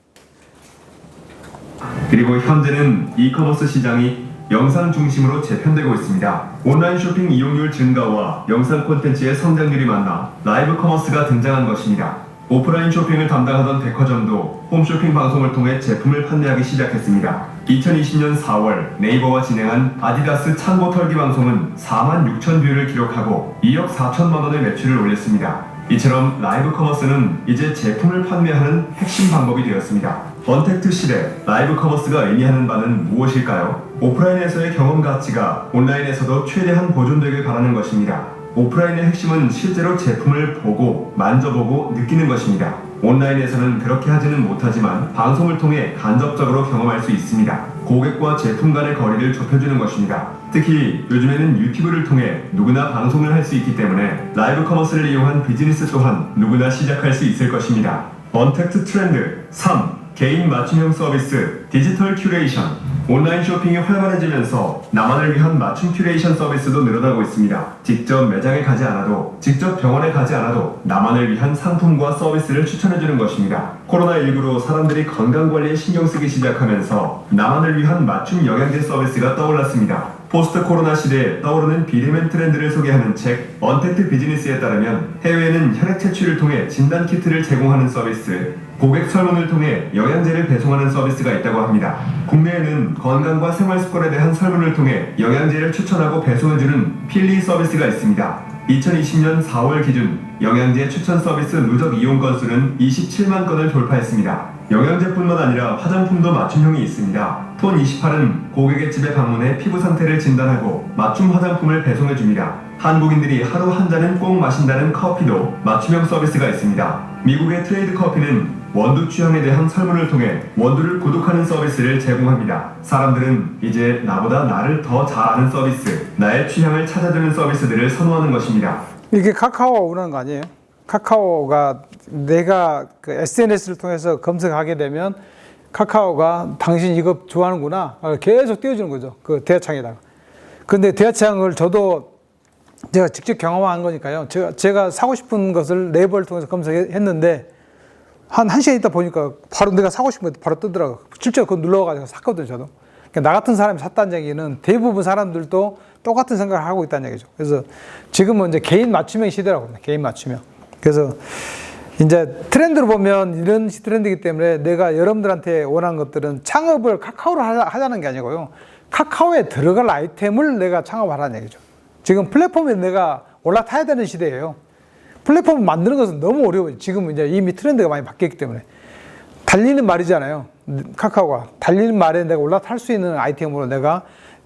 그리고 현재는 이커머스 시장이 영상 중심으로 재편되고 있습니다. 온라인 쇼핑 이용률 증가와 영상 콘텐츠의 성장률이 만나 라이브 커머스가 등장한 것입니다. 오프라인 쇼핑을 담당하던 백화점도 홈쇼핑 방송을 통해 제품을 판매하기 시작했습니다. 2020년 4월 네이버와 진행한 아디다스 창고 털기 방송은 4만 6천 뷰를 기록하고 2억 4천만 원의 매출을 올렸습니다. 이처럼 라이브 커머스는 이제 제품을 판매하는 핵심 방법이 되었습니다. 언택트 시대, 라이브 커머스가 의미하는 바는 무엇일까요? 오프라인에서의 경험 가치가 온라인에서도 최대한 보존되길 바라는 것입니다. 오프라인의 핵심은 실제로 제품을 보고 만져보고 느끼는 것입니다. 온라인에서는 그렇게 하지는 못하지만 방송을 통해 간접적으로 경험할 수 있습니다. 고객과 제품 간의 거리를 좁혀주는 것입니다. 특히 요즘에는 유튜브를 통해 누구나 방송을 할 수 있기 때문에 라이브 커머스를 이용한 비즈니스 또한 누구나 시작할 수 있을 것입니다. 언택트 트렌드 3. 개인 맞춤형 서비스, 디지털 큐레이션. 온라인 쇼핑이 활발해지면서 나만을 위한 맞춤 큐레이션 서비스도 늘어나고 있습니다. 직접 매장에 가지 않아도, 직접 병원에 가지 않아도 나만을 위한 상품과 서비스를 추천해주는 것입니다. 코로나19로 사람들이 건강관리에 신경 쓰기 시작하면서 나만을 위한 맞춤 영양제 서비스가 떠올랐습니다. 포스트 코로나 시대에 떠오르는 비대면 트렌드를 소개하는 책 언택트 비즈니스에 따르면 해외에는 혈액 채취를 통해 진단 키트를 제공하는 서비스, 고객 설문을 통해 영양제를 배송하는 서비스가 있다고 합니다. 국내에는 건강과 생활습관에 대한 설문을 통해 영양제를 추천하고 배송해주는 필리 서비스가 있습니다. 2020년 4월 기준 영양제 추천 서비스 누적 이용 건수는 27만 건을 돌파했습니다. 영양제뿐만 아니라 화장품도 맞춤형이 있습니다. 톤28은 고객의 집에 방문해 피부 상태를 진단하고 맞춤 화장품을 배송해줍니다. 한국인들이 하루 한 잔은 꼭 마신다는 커피도 맞춤형 서비스가 있습니다. 미국의 트레이드 커피는 원두 취향에 대한 설문을 통해 원두를 구독하는 서비스를 제공합니다. 사람들은 이제 나보다 나를 더 잘 아는 서비스, 나의 취향을 찾아주는 서비스들을 선호하는 것입니다. 이게 카카오가 원하는 거 아니에요? 카카오가 내가 그 SNS를 통해서 검색하게 되면 카카오가 당신 이거 좋아하는구나 계속 띄워주는 거죠. 그 대화창에다가. 근데 대화창을 저도 제가 직접 경험한 거니까요. 제가 사고 싶은 것을 네이버를 통해서 검색했는데 한 1시간 있다 보니까 바로 내가 사고 싶은 거 바로 뜨더라고요. 실제로 그거 눌러가지고 샀거든요, 저도. 그러니까 나 같은 사람이 샀다는 얘기는 대부분 사람들도 똑같은 생각을 하고 있다는 얘기죠. 그래서 지금은 이제 개인 맞춤형 시대라고 합니다. 개인 맞춤형. 그래서 이제 트렌드로 보면 이런 트렌드이기 때문에 내가 여러분들한테 원하는 것들은 창업을 카카오로 하자는 게 아니고요. 카카오에 들어갈 아이템을 내가 창업하라는 얘기죠. 지금 플랫폼에 내가 올라타야 되는 시대예요. 플랫폼을 만드는 것은 너무 어려워요. 지금 이제 이미 트렌드가 많이 바뀌었기 때문에. 달리는 말이잖아요. 카카오가. 달리는 말에 내가 올라탈 수 있는 아이템으로 내가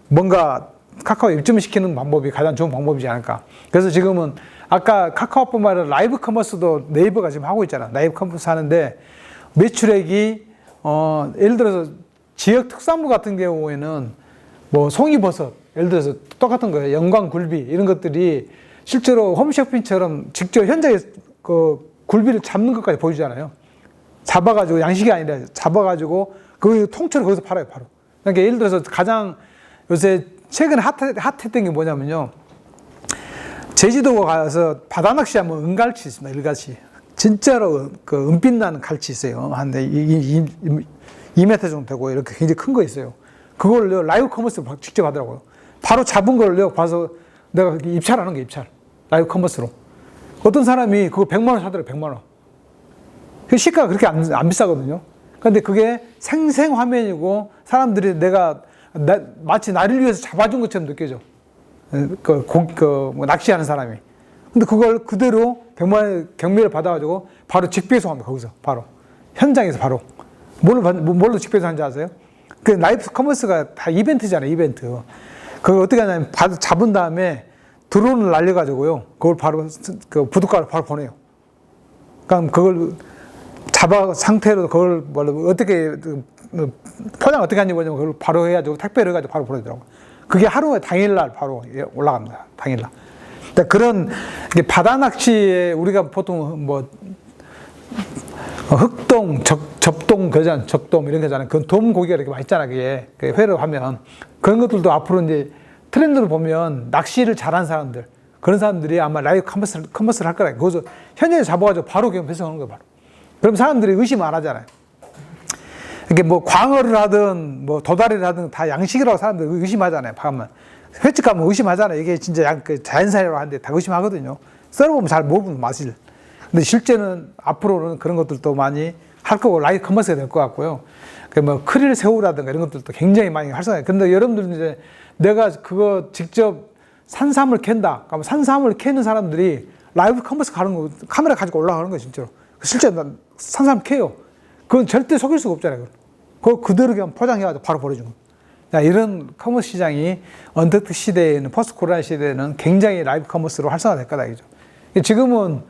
뭔가 카카오에 입점시키는 방법이 가장 좋은 방법이지 않을까. 그래서 지금은 아까 카카오뿐만 아니라 라이브 커머스도 네이버가 지금 하고 있잖아. 라이브 커머스 하는데 매출액이 예를 들어서 지역 특산물 같은 경우에는 뭐 송이버섯, 예를 들어서 똑같은 거예요. 영광굴비 이런 것들이 실제로 홈쇼핑처럼 직접 현장에 그 굴비를 잡는 것까지 보여주잖아요. 잡아가지고 양식이 아니라 잡아가지고 그 통째로 거기서 팔아요, 바로. 그러니까 예를 들어서 가장 요새 최근에 핫했던 게 뭐냐면요. 제주도 가서 바다 낚시하면 은갈치 있습니다. 은갈치. 진짜로 그 은빛 나는 갈치 있어요. 한 2m 정도 되고 이렇게 굉장히 큰 거 있어요. 그걸요 라이브 커머스로 직접 하더라고요. 바로 잡은 걸요 봐서 내가 입찰하는 게 입찰. 라이브 커머스로. 어떤 사람이 그거 100만 원 사더라고요. 100만 원. 그 시가가 그렇게 안 비싸거든요. 근데 그게 생생 화면이고 사람들이 마치 나를 위해서 잡아준 것처럼 느껴져. 뭐 낚시하는 사람이. 근데 그걸 그대로 100만 원 경매를 받아가지고 바로 직배송합니다. 거기서 바로. 현장에서 바로. 뭘로 직배송하는지 아세요? 그 라이브 커머스가 다 이벤트잖아요. 이벤트. 그걸 어떻게 하냐면 잡은 다음에 드론을 날려가지고요. 그걸 바로 그 부둣가로 바로 보내요. 그러니까 그걸 잡아 상태로 그걸 어떻게 포장 어떻게 하는지 모르지만 그걸 바로 해가지고 택배를 해가지고 바로 보내더라고요. 그게 하루에 당일날 바로 올라갑니다. 당일날. 그런 바다 낚시에 우리가 보통 뭐 흑돔, 접돔, 적돔 이런 거잖아요. 그 돔 고기가 이렇게 맛있잖아요. 그게 회를 하면 그런 것들도 앞으로 이제 트렌드를 보면 낚시를 잘하는 사람들 그런 사람들이 아마 라이브 커머스를 할 거라. 거기서 현장에 잡아가지고 바로 그냥 배송하는 거예요. 바로. 그럼 사람들이 의심 안 하잖아요. 이게 뭐 광어를 하든 뭐 도다리를 하든 다 양식이라고 사람들이 의심하잖아요. 가면 횟집 가면 의심하잖아요. 이게 진짜 자연산이라고 하는데 다 의심하거든요. 썰어보면 잘 모르는 맛을. 근데 실제는 앞으로는 그런 것들도 많이 할 거고 라이브 커머스가 될 것 같고요. 그 뭐 크릴 새우라든가 이런 것들도 굉장히 많이 활성화해요. 근데 여러분들 이제 내가 그거 직접 산삼을 캔다. 그러면 산삼을 캐는 사람들이 라이브 커머스 가는 거 카메라 가지고 올라가는 거예요, 진짜로. 실제 난 산삼 캐요. 그건 절대 속일 수가 없잖아요. 그거 그대로 그냥 포장해가지고 바로 보내주는 거예요. 이런 커머스 시장이 언택트 시대에는 포스트 코로나 시대에는 굉장히 라이브 커머스로 활성화될 거다 이죠. 지금은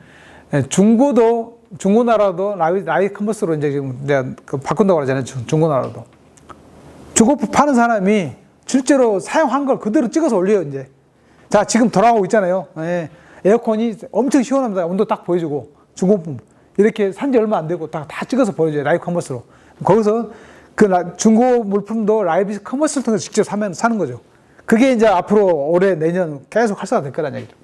중고나라도 라이브 커머스로 이제 지금 내가 바꾼다고 하잖아요. 중고나라도. 중고 파는 사람이 실제로 사용한 걸 그대로 찍어서 올려요, 이제. 자, 지금 돌아가고 있잖아요. 예. 에어컨이 엄청 시원합니다. 온도 딱 보여주고. 중고품. 이렇게 산지 얼마 안 되고 다 찍어서 보여줘요. 라이브 커머스로. 거기서 그 중고 물품도 라이브 커머스를 통해서 직접 사는 거죠. 그게 이제 앞으로 올해, 내년 계속 활성화될 거라는 얘기죠.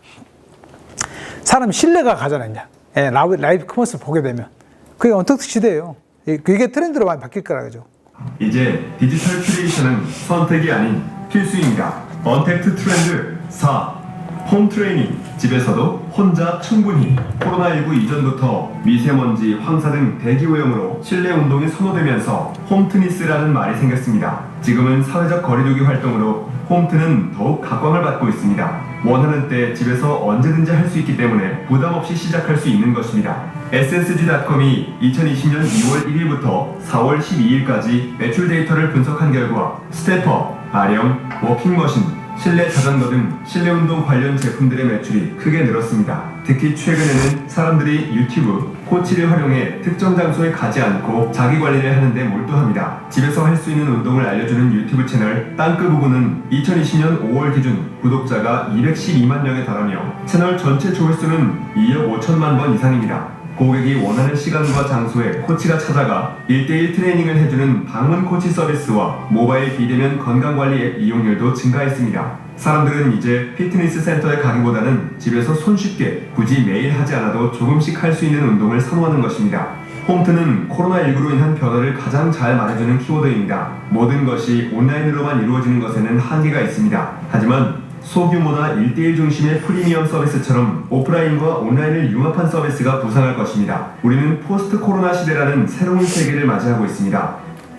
사람 신뢰가 가잖아요, 이제. 예, 라이브 커머스를 보게 되면. 그게 언택트 시대예요. 그게 트렌드로 많이 바뀔 거라 그죠. 이제 디지털 큐레이션은 선택이 아닌 필수입니다. 언택트 트렌드 4. 홈 트레이닝, 집에서도 혼자 충분히. 코로나19 이전부터 미세먼지, 황사 등 대기오염으로 실내 운동이 선호되면서 홈트니스라는 말이 생겼습니다. 지금은 사회적 거리두기 활동으로 홈트는 더욱 각광을 받고 있습니다. 원하는 때 집에서 언제든지 할 수 있기 때문에 부담 없이 시작할 수 있는 것입니다. SSG.com이 2020년 2월 1일부터 4월 12일까지 매출 데이터를 분석한 결과 스태퍼, 아령, 워킹머신, 실내 자전거 등 실내 운동 관련 제품들의 매출이 크게 늘었습니다. 특히 최근에는 사람들이 유튜브, 코치를 활용해 특정 장소에 가지 않고 자기 관리를 하는데 몰두합니다. 집에서 할 수 있는 운동을 알려주는 유튜브 채널 땅크 부부는 2020년 5월 기준 구독자가 212만 명에 달하며 채널 전체 조회수는 2억 5천만 번 이상입니다. 고객이 원하는 시간과 장소에 코치가 찾아가 1대1 트레이닝을 해주는 방문 코치 서비스와 모바일 비대면 건강관리 앱 이용률도 증가했습니다. 사람들은 이제 피트니스 센터에 가기보다는 집에서 손쉽게 굳이 매일 하지 않아도 조금씩 할 수 있는 운동을 선호하는 것입니다. 홈트는 코로나19로 인한 변화를 가장 잘 말해주는 키워드입니다. 모든 것이 온라인으로만 이루어지는 것에는 한계가 있습니다. 하지만 소규모나 1대1 중심의 프리미엄 서비스처럼 오프라인과 온라인을 융합한 서비스가 부상할 것입니다. 우리는 포스트 코로나 시대라는 새로운 세계를 맞이하고 있습니다.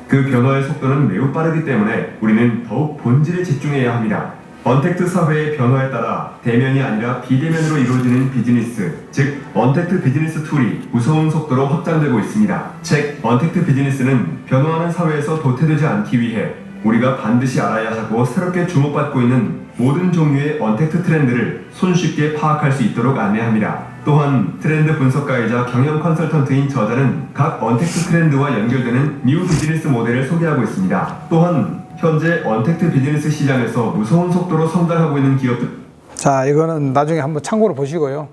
그 변화의 속도는 매우 빠르기 때문에 우리는 더욱 본질에 집중해야 합니다. 언택트 사회의 변화에 따라 대면이 아니라 비대면으로 이루어지는 비즈니스, 즉 언택트 비즈니스 툴이 무서운 속도로 확장되고 있습니다. 책 언택트 비즈니스는 변화하는 사회에서 도태되지 않기 위해 우리가 반드시 알아야 하고 새롭게 주목받고 있는 모든 종류의 언택트 트렌드를 손쉽게 파악할 수 있도록 안내합니다. 또한 트렌드 분석가이자 경영 컨설턴트인 저자는 각 언택트 트렌드와 연결되는 뉴 비즈니스 모델을 소개하고 있습니다. 또한 현재 언택트 비즈니스 시장에서 무서운 속도로 성장하고 있는 기업들. 자, 이거는 나중에 한번 참고로 보시고요.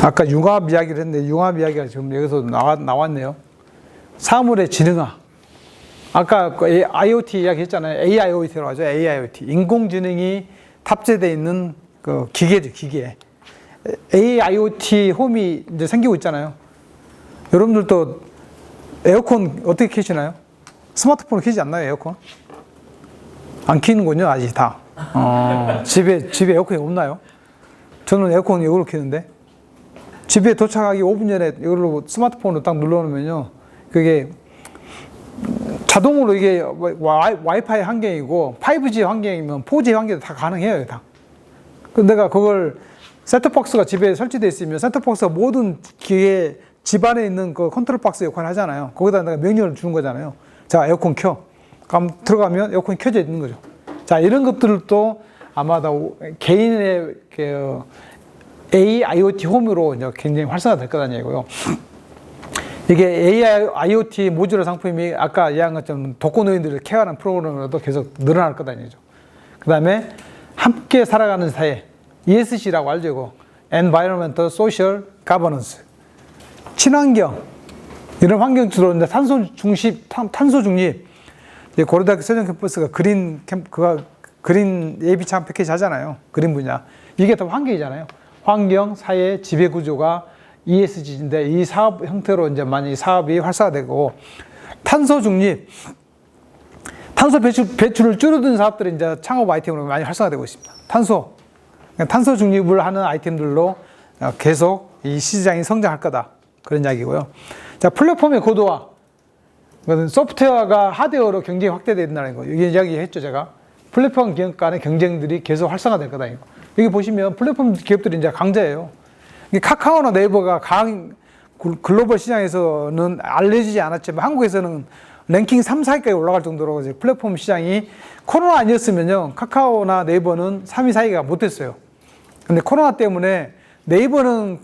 아까 융합 이야기를 했는데 융합 이야기가 지금 여기서 나왔네요. 사물의 지능화. 아까 그 IoT 이야기 했잖아요. AIoT라고 하죠. AIoT. 인공지능이 탑재되어 있는 그 기계죠, 기계. AIoT 홈이 이제 생기고 있잖아요. 여러분들도 에어컨 어떻게 켜시나요? 스마트폰을 켜지 않나요, 에어컨? 안 켜는군요, 아직 다. 집에 에어컨이 없나요? 저는 에어컨 이걸로 켜는데. 집에 도착하기 5분 전에 이걸로 스마트폰으로 딱 눌러놓으면요. 그게 자동으로 이게 와이파이 환경이고 5G 환경이면 4G 환경도 다 가능해요, 다. 근데 내가 그걸 셋톱박스가 집에 설치되어 있으면 셋톱박스가 모든 기계 집안에 있는 그 컨트롤 박스 역할을 하잖아요. 거기다 내가 명령을 주는 거잖아요. 자, 에어컨 켜. 그럼 들어가면 에어컨이 켜져 있는 거죠. 자, 이런 것들도 아마 다 개인의 그 AIoT 홈으로 이제 굉장히 활성화될 거라는 얘기고요. 이게 AIoT 모듈 상품이 아까 이야기한 것처럼 독거노인들을 케어하는 프로그램으로도 계속 늘어날 거다는 얘기죠. 그 다음에 함께 살아가는 사회, ESG라고 알죠, 이거. Environmental Social Governance. 친환경. 이런 환경 주로 이제 탄소 중립. 고려대학교 세종 캠퍼스가 그린 예비 창업 패키지 하잖아요. 그린 분야. 이게 다 환경이잖아요. 환경, 사회, 지배 구조가 ESG인데 이 사업 형태로 이제 많이 사업이 활성화되고 탄소 중립, 탄소 배출을 줄여든 사업들이 이제 창업 아이템으로 많이 활성화되고 있습니다. 탄소 중립을 하는 아이템들로 계속 이 시장이 성장할 거다. 그런 이야기고요. 자, 플랫폼의 고도화. 소프트웨어가 하드웨어로 경쟁이 확대된다는 거. 이게 이야기했죠, 제가. 플랫폼 기업 간의 경쟁들이 계속 활성화될 거다. 이거. 여기 보시면 플랫폼 기업들이 이제 강자예요. 카카오나 네이버가 글로벌 시장에서는 알려지지 않았지만 한국에서는 랭킹 3, 4위까지 올라갈 정도로 이제 플랫폼 시장이 코로나 아니었으면요. 카카오나 네이버는 3위, 4위가 못했어요. 근데 코로나 때문에 네이버는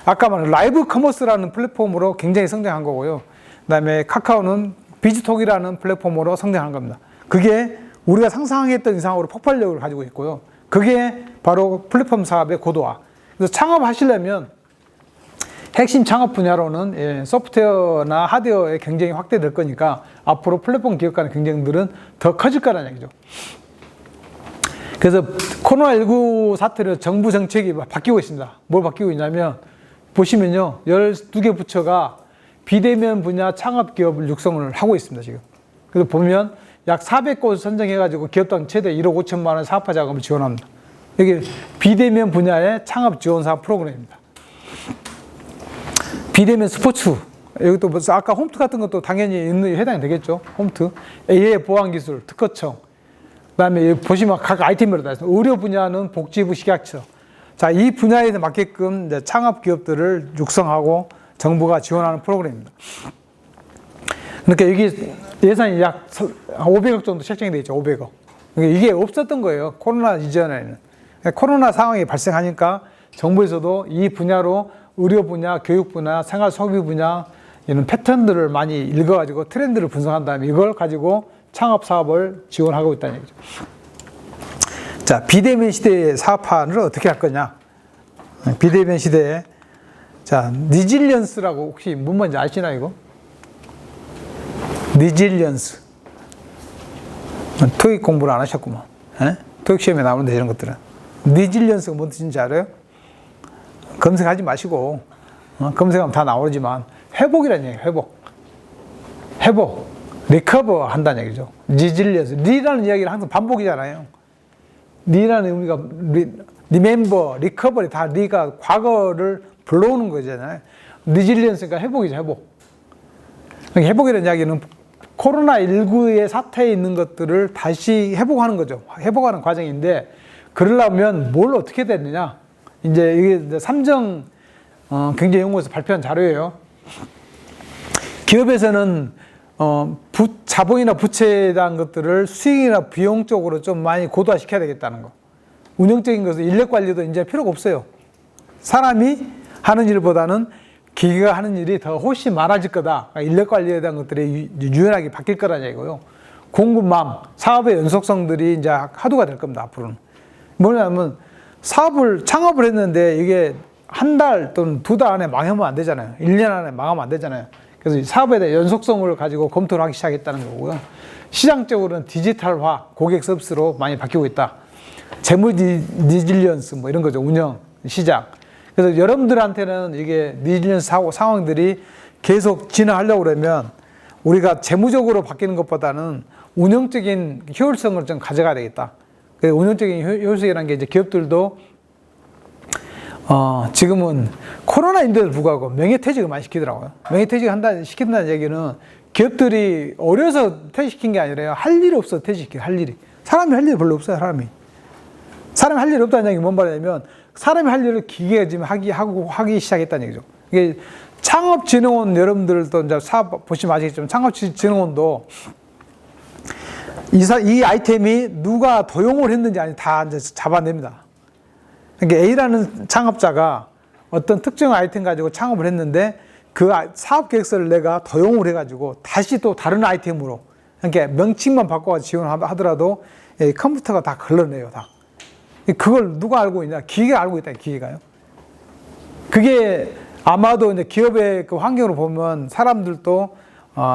아까 말한 라이브 커머스라는 플랫폼으로 굉장히 성장한 거고요. 그 다음에 카카오는 비즈톡이라는 플랫폼으로 성장한 겁니다. 그게 우리가 상상했던 이상으로 폭발력을 가지고 있고요. 그게 바로 플랫폼 사업의 고도화. 그래서 창업하시려면 핵심 창업 분야로는 소프트웨어나 하드웨어의 경쟁이 확대될 거니까 앞으로 플랫폼 기업 간의 경쟁들은 더 커질 거라는 얘기죠. 그래서 코로나19 사태로 정부 정책이 바뀌고 있습니다. 뭘 바뀌고 있냐면 보시면요. 12개 부처가 비대면 분야 창업 기업을 육성을 하고 있습니다, 지금. 그래서 보면 약 400곳을 선정해가지고 기업당 최대 1억 5천만 원 사업화 자금을 지원합니다. 이게 비대면 분야의 창업 지원 사업 프로그램입니다. 비대면 스포츠, 여기 또 아까 홈트 같은 것도 당연히 해당이 되겠죠. 홈트, AI 보안 기술, 특허청, 그다음에 여기 보시면 각 아이템으로 다 있습니다. 의료 분야는 복지부 식약처. 자, 이 분야에 맞게끔 이제 창업 기업들을 육성하고 정부가 지원하는 프로그램입니다. 그러니까 여기 예산이 약 500억 정도 책정이 되어 있죠. 500억. 그러니까 이게 없었던 거예요. 코로나 이전에는. 코로나 상황이 발생하니까 정부에서도 이 분야로 의료 분야, 교육 분야, 생활 소비 분야 이런 패턴들을 많이 읽어가지고 트렌드를 분석한 다음에 이걸 가지고 창업 사업을 지원하고 있다는 얘기죠. 자, 비대면 시대의 사업화를 어떻게 할 거냐? 비대면 시대에 자, 리질리언스라고 혹시 뭔 말인지 아시나요, 이거? 리질리언스. 토익 공부를 안 하셨구만. 에? 토익 시험에 나오는데 이런 것들은. 리질리언스가 뭔 뜻인지 알아요? 검색하지 마시고, 검색하면 다 나오지만, 회복이라는 얘기예요, 회복. 리커버 한다는 얘기죠. 리질리언스. 리라는 이야기를 항상 반복이잖아요. 리라는 의미가, 리멤버, 리커버리 다 리가 과거를 불러오는 거잖아요. 리질리언스가 회복이죠, 회복. 회복이라는 이야기는 코로나19의 사태에 있는 것들을 다시 회복하는 거죠. 회복하는 과정인데, 그러려면 뭘 어떻게 되느냐. 이제 이게 삼정 경제연구원에서 발표한 자료예요. 기업에서는 자본이나 부채에 대한 것들을 수익이나 비용 쪽으로 좀 많이 고도화시켜야 되겠다는 거. 운영적인 것은 인력 관리도 이제 필요가 없어요. 사람이 하는 일보다는 기계가 하는 일이 더 훨씬 많아질 거다. 인력 관리에 대한 것들이 유연하게 바뀔 거라는 얘기고요. 공급망, 사업의 연속성들이 이제 하도가 될 겁니다, 앞으로는. 뭐냐면 창업을 했는데 이게 한 달 또는 2달 안에 망하면 안 되잖아요. 1년 안에 망하면 안 되잖아요. 그래서 사업에 대한 연속성을 가지고 검토를 하기 시작했다는 거고요. 시장적으로는 디지털화, 고객 서비스로 많이 바뀌고 있다. 재무 리질리언스 뭐 이런 거죠. 운영, 시장. 그래서 여러분들한테는 이게 리질리언스 상황들이 계속 진화하려고 그러면 우리가 재무적으로 바뀌는 것보다는 운영적인 효율성을 좀 가져가야 되겠다. 운영적인 효율성이라는 게 이제 기업들도 지금은 코로나인데도 불구하고 명예퇴직을 많이 시키더라고요. 명예퇴직을 시킨다는 얘기는 기업들이 어려서 퇴직시킨 게 아니라 할 일이 없어서 퇴직시켜요. 할 일이. 사람이 할 일이 별로 없어요. 사람이 할 일이 없다는 얘기 뭔 말이냐면 사람이 할 일을 기계가 지금 하기 시작했다는 얘기죠. 이게 창업진흥원 여러분들도 이제 사업 보시면 아시겠지만 창업진흥원도 이 아이템이 누가 도용을 했는지 아니 다 이제 잡아냅니다. 그러니까 A라는 창업자가 어떤 특정 아이템 가지고 창업을 했는데 그 사업 계획서를 내가 도용을 해가지고 다시 또 다른 아이템으로 그러니까 명칭만 바꿔서 지원하더라도 컴퓨터가 다 걸러내요, 다. 그걸 누가 알고 있냐? 기계가 알고 있다, 기계가요. 그게 아마도 이제 기업의 그 환경으로 보면 사람들도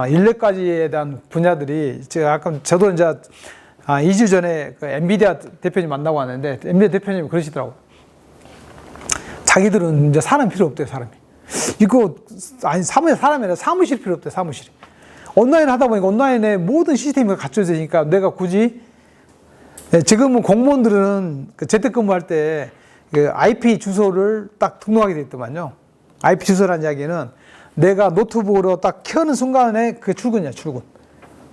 인력까지에 대한 분야들이 저도 이제 2주 전에 그 엔비디아 대표님 만나고 왔는데 엔비디아 대표님이 그러시더라고요. 자기들은 이제 사람 필요 없대요, 사람이. 이거 아니 사람이 아니라 사무실 필요 없대요, 사무실이. 온라인 하다 보니까 온라인에 모든 시스템이 갖춰져 있으니까 내가 굳이 지금은 공무원들은 그 재택근무할 때 그 IP 주소를 딱 등록하게 돼 있더만요. IP 주소라는 이야기는 내가 노트북으로 딱 켜는 순간에 그게 출근이야, 출근.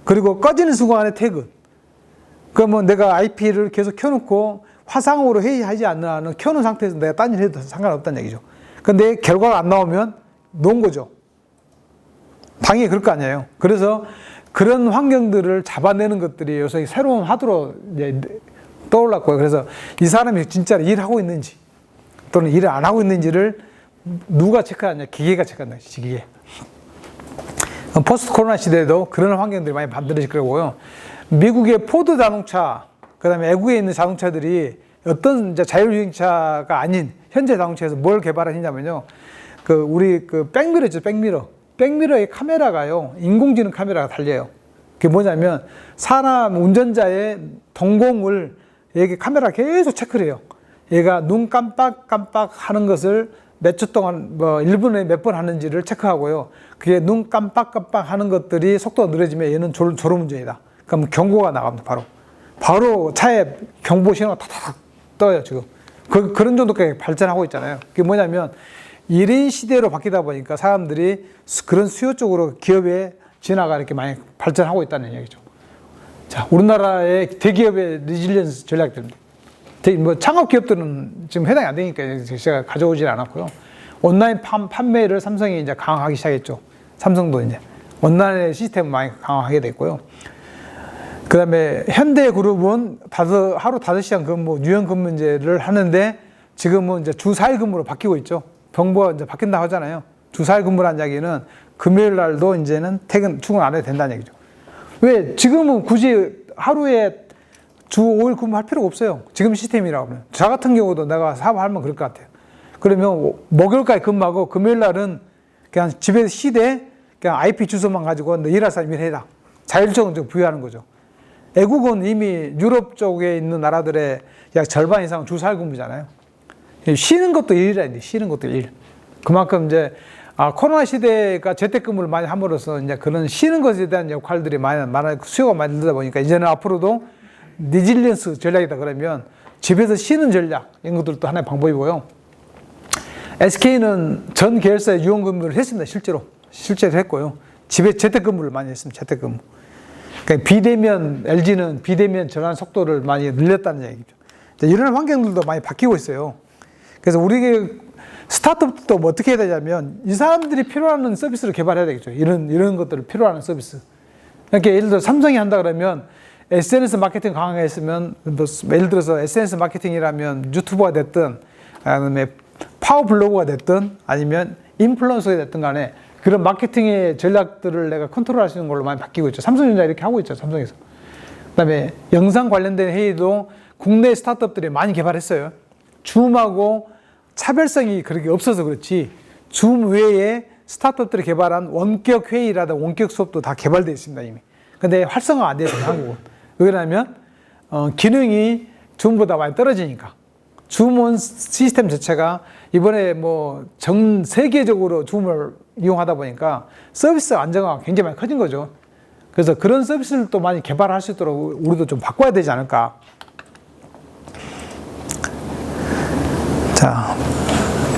그리고 꺼지는 순간에 퇴근. 그러면 내가 IP를 계속 켜놓고 화상으로 회의하지 않는 한은 켜놓은 상태에서 내가 딴 일 해도 상관없다는 얘기죠. 근데 결과가 안 나오면 놓은 거죠. 당연히 그럴 거 아니에요. 그래서 그런 환경들을 잡아내는 것들이 요새 새로운 하드로 이제 떠올랐고요. 그래서 이 사람이 진짜로 일하고 있는지 또는 일을 안 하고 있는지를 누가 체크하냐? 기계가 체크한다. 기계. 포스트 코로나 시대에도 그런 환경들이 많이 만들어질 거고요. 미국의 포드 자동차, 그 다음에 외국에 있는 자동차들이 어떤 이제 자율주행차가 아닌 현재 자동차에서 뭘 개발하냐면요. 우리 백미러 있죠, 백미러. 백미러의 카메라가요, 인공지능 카메라가 달려요. 그게 뭐냐면 사람 운전자의 동공을 얘기 카메라가 계속 체크를 해요. 얘가 눈 깜빡깜빡 하는 것을 몇 주 동안 뭐 1분에 몇 번 하는지를 체크하고요. 그게 눈 깜빡깜빡 하는 것들이 속도가 느려지면 얘는 졸음운전이다. 그럼 경고가 나갑니다. 바로 차에 경보 신호가 탁탁 떠요. 지금 그런 정도까지 발전하고 있잖아요. 그게 뭐냐면 1인 시대로 바뀌다 보니까 사람들이 그런 수요 쪽으로 기업의 진화가 이렇게 많이 발전하고 있다는 얘기죠. 자, 우리나라의 대기업의 리질리언스 전략들입니다. 뭐 창업 기업들은 지금 해당이 안 되니까 제가 가져오질 않았고요. 온라인 판매를 삼성이 이제 강화하기 시작했죠. 삼성도 이제 온라인 시스템을 많이 강화하게 됐고요. 그 다음에 현대그룹은 하루 5시간 근무, 유연 근무제를 하는데 지금은 이제 주 4일 근무로 바뀌고 있죠. 정부가 이제 바뀐다고 하잖아요. 주 4일 근무라는 이야기는 금요일 날도 이제는 출근 안 해도 된다는 얘기죠. 왜? 지금은 굳이 하루에 주 5일 근무할 필요가 없어요. 지금 시스템이라고 하면. 저 같은 경우도 내가 사업하면 그럴 것 같아요. 그러면 목요일까지 근무하고 금요일 날은 그냥 집에서 쉬되 그냥 IP 주소만 가지고 너 일할 사람 일해라. 자율적으로 좀 부여하는 거죠. 애국은 이미 유럽 쪽에 있는 나라들의 약 절반 이상은 주 4일 근무잖아요. 쉬는 것도 일이라 돼. 쉬는 것도 일. 그만큼 이제 코로나 시대가 재택근무를 많이 함으로써 이제 그런 쉬는 것에 대한 역할들이 많이 수요가 많이 늘다 보니까 이제는 앞으로도 리질리언스 전략이다 그러면 집에서 쉬는 전략 이런 것들도 하나의 방법이고요. SK는 전 계열사에 유연 근무를 했습니다. 실제로 했고요. 집에 재택근무를 많이 했습니다. 재택근무. 그러니까 비대면 LG는 비대면 전환 속도를 많이 늘렸다는 얘기죠. 이런 환경들도 많이 바뀌고 있어요. 그래서 우리 스타트업도 뭐 어떻게 해야 되냐면 이 사람들이 필요하는 서비스를 개발해야 되겠죠. 이런 것들을 필요하는 서비스. 그러니까 예를 들어 삼성이 한다 그러면 SNS 마케팅 강화했으면 뭐 예를 들어서 SNS 마케팅이라면 유튜버가 됐든 아니면 파워 블로거가 됐든 아니면 인플루언서가 됐든 간에 그런 마케팅의 전략들을 내가 컨트롤할 수 있는 걸로 많이 바뀌고 있죠. 삼성전자 이렇게 하고 있죠. 삼성에서. 그다음에 영상 관련된 회의도 국내 스타트업들이 많이 개발했어요. 줌하고 차별성이 그렇게 없어서 그렇지 줌 외에 스타트업들이 개발한 원격 회의라든가 원격 수업도 다 개발되어 있습니다. 이미. 근데 활성화가 안 돼요. 한국은. 왜냐하면 기능이 줌보다 많이 떨어지니까. 줌은 시스템 자체가 이번에 뭐 전 세계적으로 줌을 이용하다 보니까 서비스 안정화가 굉장히 많이 커진 거죠. 그래서 그런 서비스를 또 많이 개발할 수 있도록 우리도 좀 바꿔야 되지 않을까. 자,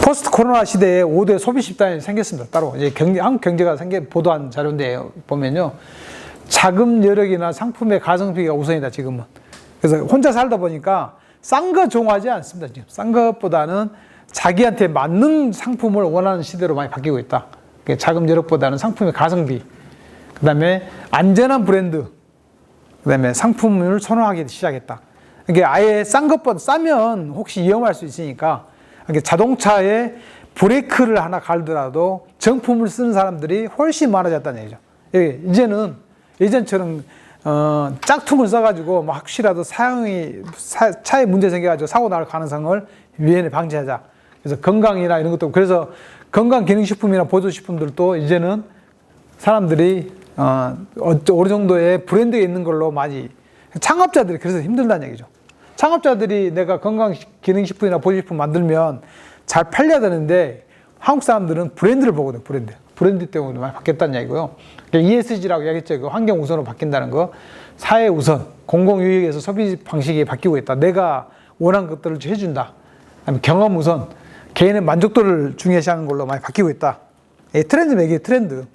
포스트 코로나 시대에 5대 소비 집단이 생겼습니다. 따로 이제 한국 경제가 보도한 자료인데 보면요, 자금 여력이나 상품의 가성비가 우선이다 지금은. 그래서 혼자 살다 보니까 싼 거 좋아하지 않습니다. 지금 싼 것보다는 자기한테 맞는 상품을 원하는 시대로 많이 바뀌고 있다. 자금 여력보다는 상품의 가성비, 그 다음에 안전한 브랜드, 그 다음에 상품을 선호하기 시작했다. 그러니까 아예 싼 것보다 싸면 혹시 위험할 수 있으니까 자동차에 브레이크를 하나 갈더라도 정품을 쓰는 사람들이 훨씬 많아졌다는 얘기죠. 이제는 예전처럼 짝퉁을 써가지고 뭐 혹시라도 차에 문제 생겨가지고 사고 날 가능성을 미연에 방지하자. 그래서 건강이나 이런 것도, 그래서 건강기능식품이나 보조식품들도 이제는 사람들이 어느 정도의 브랜드가 있는 걸로 많이, 창업자들이 그래서 힘들다는 얘기죠. 창업자들이 내가 건강기능식품이나 보조식품 만들면 잘 팔려야 되는데 한국 사람들은 브랜드를 보거든요. 브랜드 때문에 많이 바뀌었다는 얘기고요. ESG라고 얘기했죠. 환경 우선으로 바뀐다는 거. 사회 우선, 공공유익에서 소비 방식이 바뀌고 있다. 내가 원하는 것들을 해준다. 아니면 경험 우선, 개인의 만족도를 중요시하는 걸로 많이 바뀌고 있다. 트렌드 매기의 트렌드.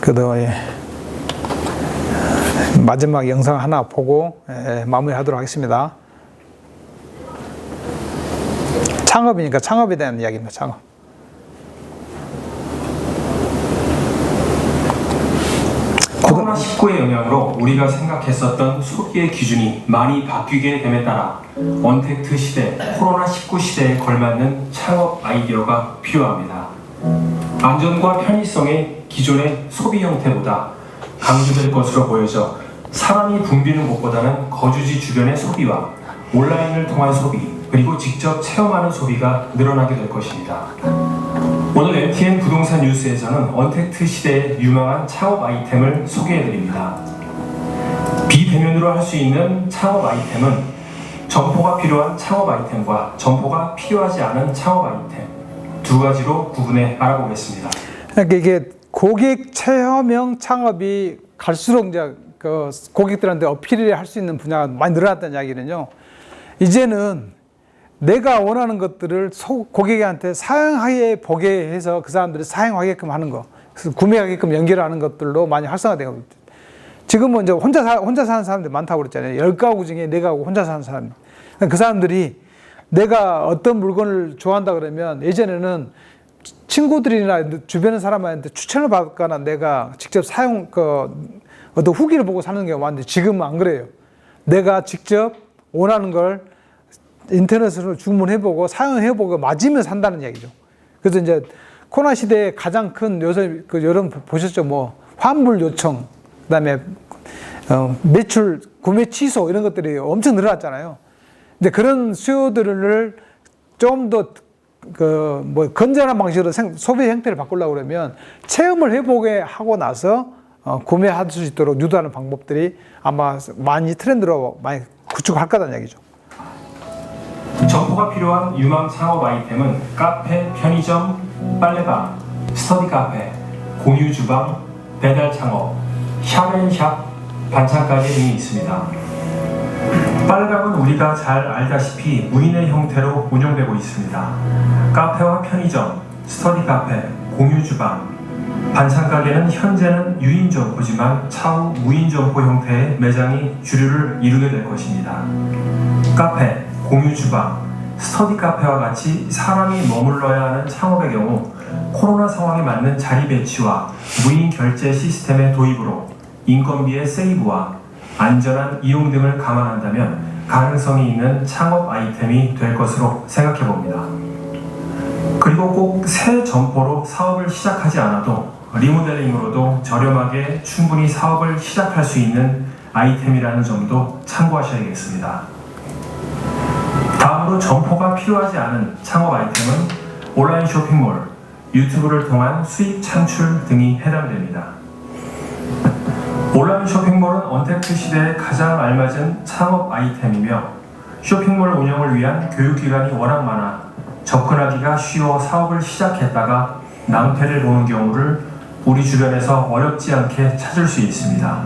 그래도 마지막 영상 하나 보고 마무리하도록 하겠습니다. 창업이니까 창업에 대한 이야기입니다. 창업. 코로나19의 영향으로 우리가 생각했었던 소비의 기준이 많이 바뀌게 됨에 따라 언택트 시대, 코로나19 시대에 걸맞는 창업 아이디어가 필요합니다. 안전과 편의성의 기존의 소비 형태보다 강조될 것으로 보여져 사람이 붐비는 곳보다는 거주지 주변의 소비와 온라인을 통한 소비, 그리고 직접 체험하는 소비가 늘어나게 될 것입니다. 오늘 MTN 부동산 뉴스에서는 언택트 시대의 유망한 창업 아이템을 소개해드립니다. 비대면으로 할 수 있는 창업 아이템은 점포가 필요한 창업 아이템과 점포가 필요하지 않은 창업 아이템 두 가지로 구분해 알아보겠습니다. 그러니까 이게 고객 체험형 창업이 갈수록 이제 그 고객들한테 어필을 할 수 있는 분야가 많이 늘어났다는 이야기는요. 이제는 내가 원하는 것들을 고객한테 사용하게 보게 해서 그 사람들이 사용하게끔 하는 거, 그래서 구매하게끔 연결하는 것들로 많이 활성화되고 있죠. 지금은 이제 혼자 사는 사람들이 많다고 그랬잖아요. 10가구 중에 4가구 혼자 사는 사람. 그 사람들이 내가 어떤 물건을 좋아한다 그러면 예전에는 친구들이나 주변의 사람한테 추천을 받거나 내가 직접 어떤 후기를 보고 사는 경우가 많은데 지금은 안 그래요. 내가 직접 원하는 걸 인터넷으로 주문해보고 사용해보고 맞으면 산다는 얘기죠. 그래서 이제 코로나 시대에 가장 큰 요새 여러분 보셨죠? 뭐 환불 요청, 그다음에 매출 구매 취소 이런 것들이 엄청 늘어났잖아요. 근데 그런 수요들을 좀 더 건전한 방식으로 소비 형태를 바꾸려고 그러면 체험을 해보게 하고 나서 구매할 수 있도록 유도하는 방법들이 아마 많이 트렌드로 많이 구축할 거다는 얘기죠. 점포가 필요한 유망 창업 아이템은 카페, 편의점, 빨래방, 스터디 카페, 공유 주방, 배달 창업, 샵앤샵, 반찬 가게 등이 있습니다. 빨래방은 우리가 잘 알다시피 무인의 형태로 운영되고 있습니다. 카페와 편의점, 스터디 카페, 공유 주방, 반찬 가게는 현재는 유인 점포지만 차후 무인 점포 형태의 매장이 주류를 이루게 될 것입니다. 카페, 공유 주방, 스터디 카페와 같이 사람이 머물러야 하는 창업의 경우 코로나 상황에 맞는 자리 배치와 무인 결제 시스템의 도입으로 인건비의 세이브와 안전한 이용 등을 감안한다면 가능성이 있는 창업 아이템이 될 것으로 생각해 봅니다. 그리고 꼭 새 점포로 사업을 시작하지 않아도 리모델링으로도 저렴하게 충분히 사업을 시작할 수 있는 아이템이라는 점도 참고하셔야겠습니다. 다음으로 점포가 필요하지 않은 창업 아이템은 온라인 쇼핑몰, 유튜브를 통한 수익 창출 등이 해당됩니다. 온라인 쇼핑몰은 언택트 시대에 가장 알맞은 창업 아이템이며 쇼핑몰 운영을 위한 교육기관이 워낙 많아 접근하기가 쉬워 사업을 시작했다가 낭패를 보는 경우를 우리 주변에서 어렵지 않게 찾을 수 있습니다.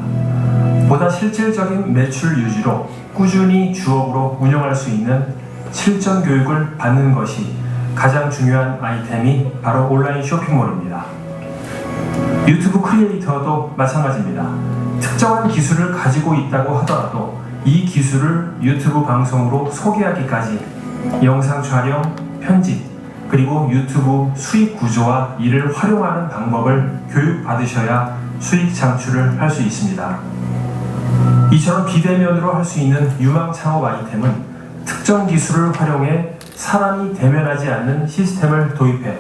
보다 실질적인 매출 유지로 꾸준히 주업으로 운영할 수 있는 실전 교육을 받는 것이 가장 중요한 아이템이 바로 온라인 쇼핑몰입니다. 유튜브 크리에이터도 마찬가지입니다. 특정한 기술을 가지고 있다고 하더라도 이 기술을 유튜브 방송으로 소개하기까지 영상 촬영, 편집, 그리고 유튜브 수익 구조와 이를 활용하는 방법을 교육받으셔야 수익 창출을 할 수 있습니다. 이처럼 비대면으로 할 수 있는 유망 창업 아이템은 특정 기술을 활용해 사람이 대면하지 않는 시스템을 도입해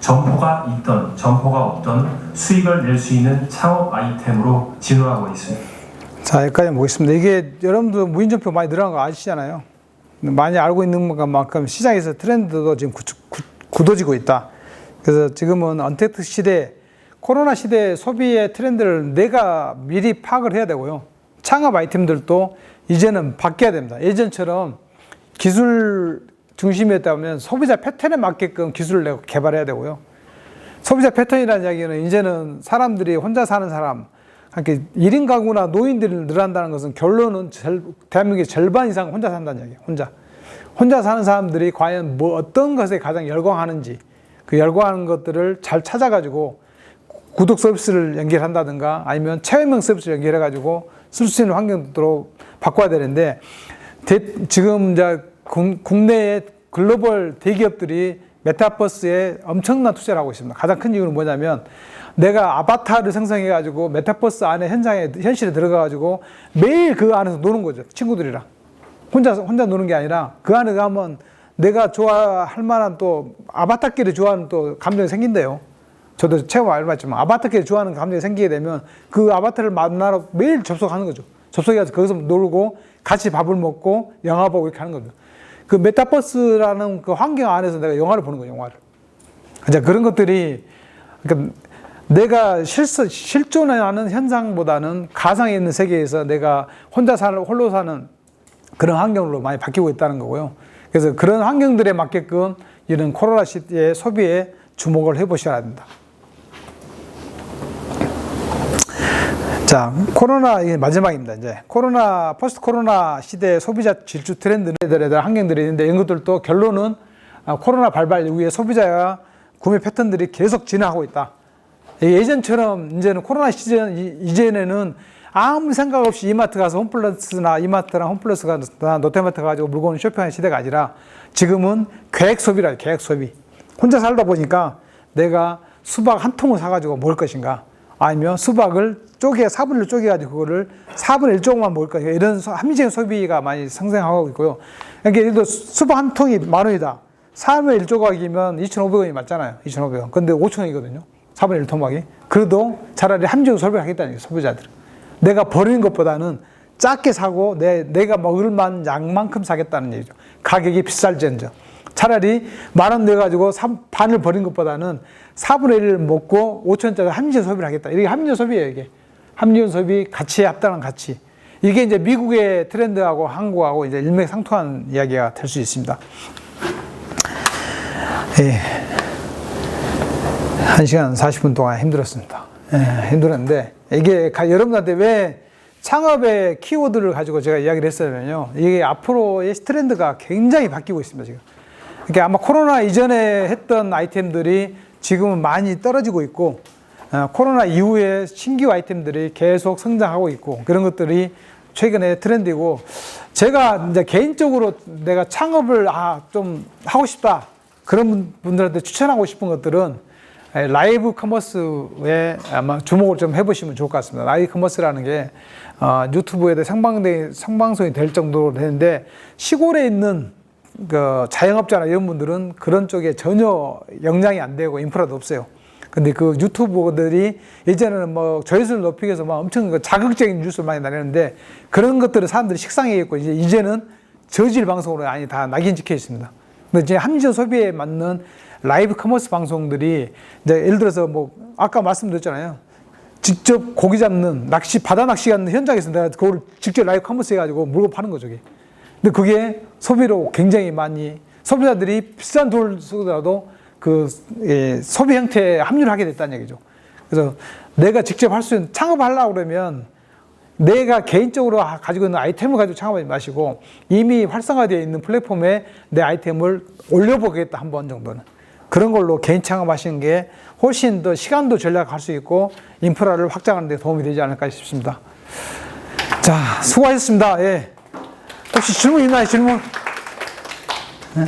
점포가 있던 점포가 없던 수익을 낼 수 있는 창업 아이템으로 진화하고 있습니다. 자, 여기까지 보겠습니다. 이게 여러분도 무인 점포 많이 늘어난 거 아시잖아요. 많이 알고 있는 것만큼 시장에서 트렌드도 지금 굳어지고 있다. 그래서 지금은 언택트 시대, 코로나 시대 소비의 트렌드를 내가 미리 파악을 해야 되고요. 창업 아이템들도 이제는 바뀌어야 됩니다. 예전처럼 기술 중심이었다면 소비자 패턴에 맞게끔 기술을 내가 개발해야 되고요. 소비자 패턴이라는 이야기는 이제는 사람들이 혼자 사는 사람, 그러니까 1인 가구나 노인들이 늘어난다는 것은 결론은 대한민국의 절반 이상 혼자 산다는 이야기예요. 혼자 사는 사람들이 과연 어떤 것에 가장 열광하는지 그 열광하는 것들을 잘 찾아가지고 구독 서비스를 연결한다든가 아니면 체험형 서비스를 연결해가지고 쓸 수 있는 환경으로 바꿔야 되는데 지금 이제 국내의 글로벌 대기업들이 메타버스에 엄청난 투자를 하고 있습니다. 가장 큰 이유는 뭐냐면 내가 아바타를 생성해가지고 메타버스 안에 현실에 들어가가지고 매일 그 안에서 노는 거죠. 친구들이랑. 혼자 노는 게 아니라 그 안에 가면 내가 좋아할 만한 또 아바타끼리 좋아하는 또 감정이 생긴대요. 저도 체험 알바지만 아바타끼리 좋아하는 감정이 생기게 되면 그 아바타를 만나러 매일 접속하는 거죠. 접속해서 거기서 놀고 같이 밥을 먹고 영화 보고 이렇게 하는 거죠. 그 메타버스라는 그 환경 안에서 내가 영화를 보는 거예요, 영화를. 이제 그런 것들이, 그러니까 내가 실존하는 현상보다는 가상에 있는 세계에서 내가 홀로 사는 그런 환경으로 많이 바뀌고 있다는 거고요. 그래서 그런 환경들에 맞게끔 이런 코로나 시대의 소비에 주목을 해보셔야 합니다. 자, 코로나, 이게 마지막입니다. 이제 코로나, 포스트 코로나 시대의 소비자 질주 트렌드들에 대한 환경들이 있는데, 이런 것들도 결론은 코로나 발발 이후에 소비자가 구매 패턴들이 계속 진화하고 있다. 예전처럼 이제는 코로나 시즌 이전에는 아무 생각 없이 이마트 가서 홈플러스나 이마트랑 홈플러스가 롯데마트 가지고 물건을 쇼핑하는 시대가 아니라 지금은 계획 소비라, 계획 소비. 혼자 살다 보니까 내가 수박 한 통을 사가지고 먹을 것인가, 아니면 수박을 4분의 1 쪼개가지고 그거를 4분의 1 조금만 먹을 것인가, 이런 합리적인 소비가 많이 성장하고 있고요. 그러니까 예를 들어 수박 한 통이 10,000원이다. 4분의 1 조각이면 2,500원이 맞잖아요. 2,500원. 근데 5,000원이거든요. 4분의 1 토막이. 그래도 차라리 합리적으로 소비를 하겠다는 거예요, 소비자들은. 내가 버리는 것보다는 작게 사고 내가 먹을 만 양만큼 사겠다는 얘기죠. 가격이 비쌀지언정. 차라리 10,000원 내가지고 반을 버린 것보다는 4분의 1을 먹고 5,000원짜리 합리적 소비를 하겠다. 이게 합리적 소비예요, 이게. 합리적 소비, 가치에 합당한 가치. 이게 이제 미국의 트렌드하고 한국하고 이제 일맥상통한 이야기가 될 수 있습니다. 예. 1시간 40분 동안 힘들었습니다. 예, 힘들었는데, 이게 여러분한테 왜 창업의 키워드를 가지고 제가 이야기를 했었냐면요. 이게 앞으로의 트렌드가 굉장히 바뀌고 있습니다, 지금. 그러니까 아마 코로나 이전에 했던 아이템들이 지금은 많이 떨어지고 있고, 코로나 이후에 신규 아이템들이 계속 성장하고 있고, 그런 것들이 최근에 트렌드이고, 제가 이제 개인적으로 내가 창업을 좀 하고 싶다, 그런 분들한테 추천하고 싶은 것들은 라이브 커머스에 아마 주목을 좀 해보시면 좋을 것 같습니다. 라이브 커머스라는 게 유튜브에도 생방송이 될 정도로 되는데, 시골에 있는 그 자영업자나 이런 분들은 그런 쪽에 전혀 영향이 안 되고 인프라도 없어요. 근데 그 유튜버들이 예전에는 뭐 조회수를 높이기 위해서 막 엄청 자극적인 뉴스를 많이 다녔는데, 그런 것들을 사람들이 식상해했고, 이제는 저질 방송으로 많이 다 낙인 찍혀 있습니다. 근데 이제 합리적 소비에 맞는 라이브 커머스 방송들이 이제 예를 들어서 뭐 아까 말씀드렸잖아요. 직접 고기 잡는 바다 낚시 가는 현장에서 내가 그걸 직접 라이브 커머스 해가지고 물건 파는 거죠, 그게. 근데 그게 소비로 굉장히 많이, 소비자들이 비싼 돈을 쓰더라도 소비 형태에 합류를 하게 됐다는 얘기죠. 그래서 내가 직접 할 수 있는, 창업하려고 그러면 내가 개인적으로 가지고 있는 아이템을 가지고 창업하지 마시고, 이미 활성화되어 있는 플랫폼에 내 아이템을 올려보겠다, 한 번 정도는. 그런 걸로 개인 창업하시는 게 훨씬 더 시간도 절약할 수 있고, 인프라를 확장하는 데 도움이 되지 않을까 싶습니다. 자, 수고하셨습니다. 예. 혹시 질문 있나요, 질문? 네?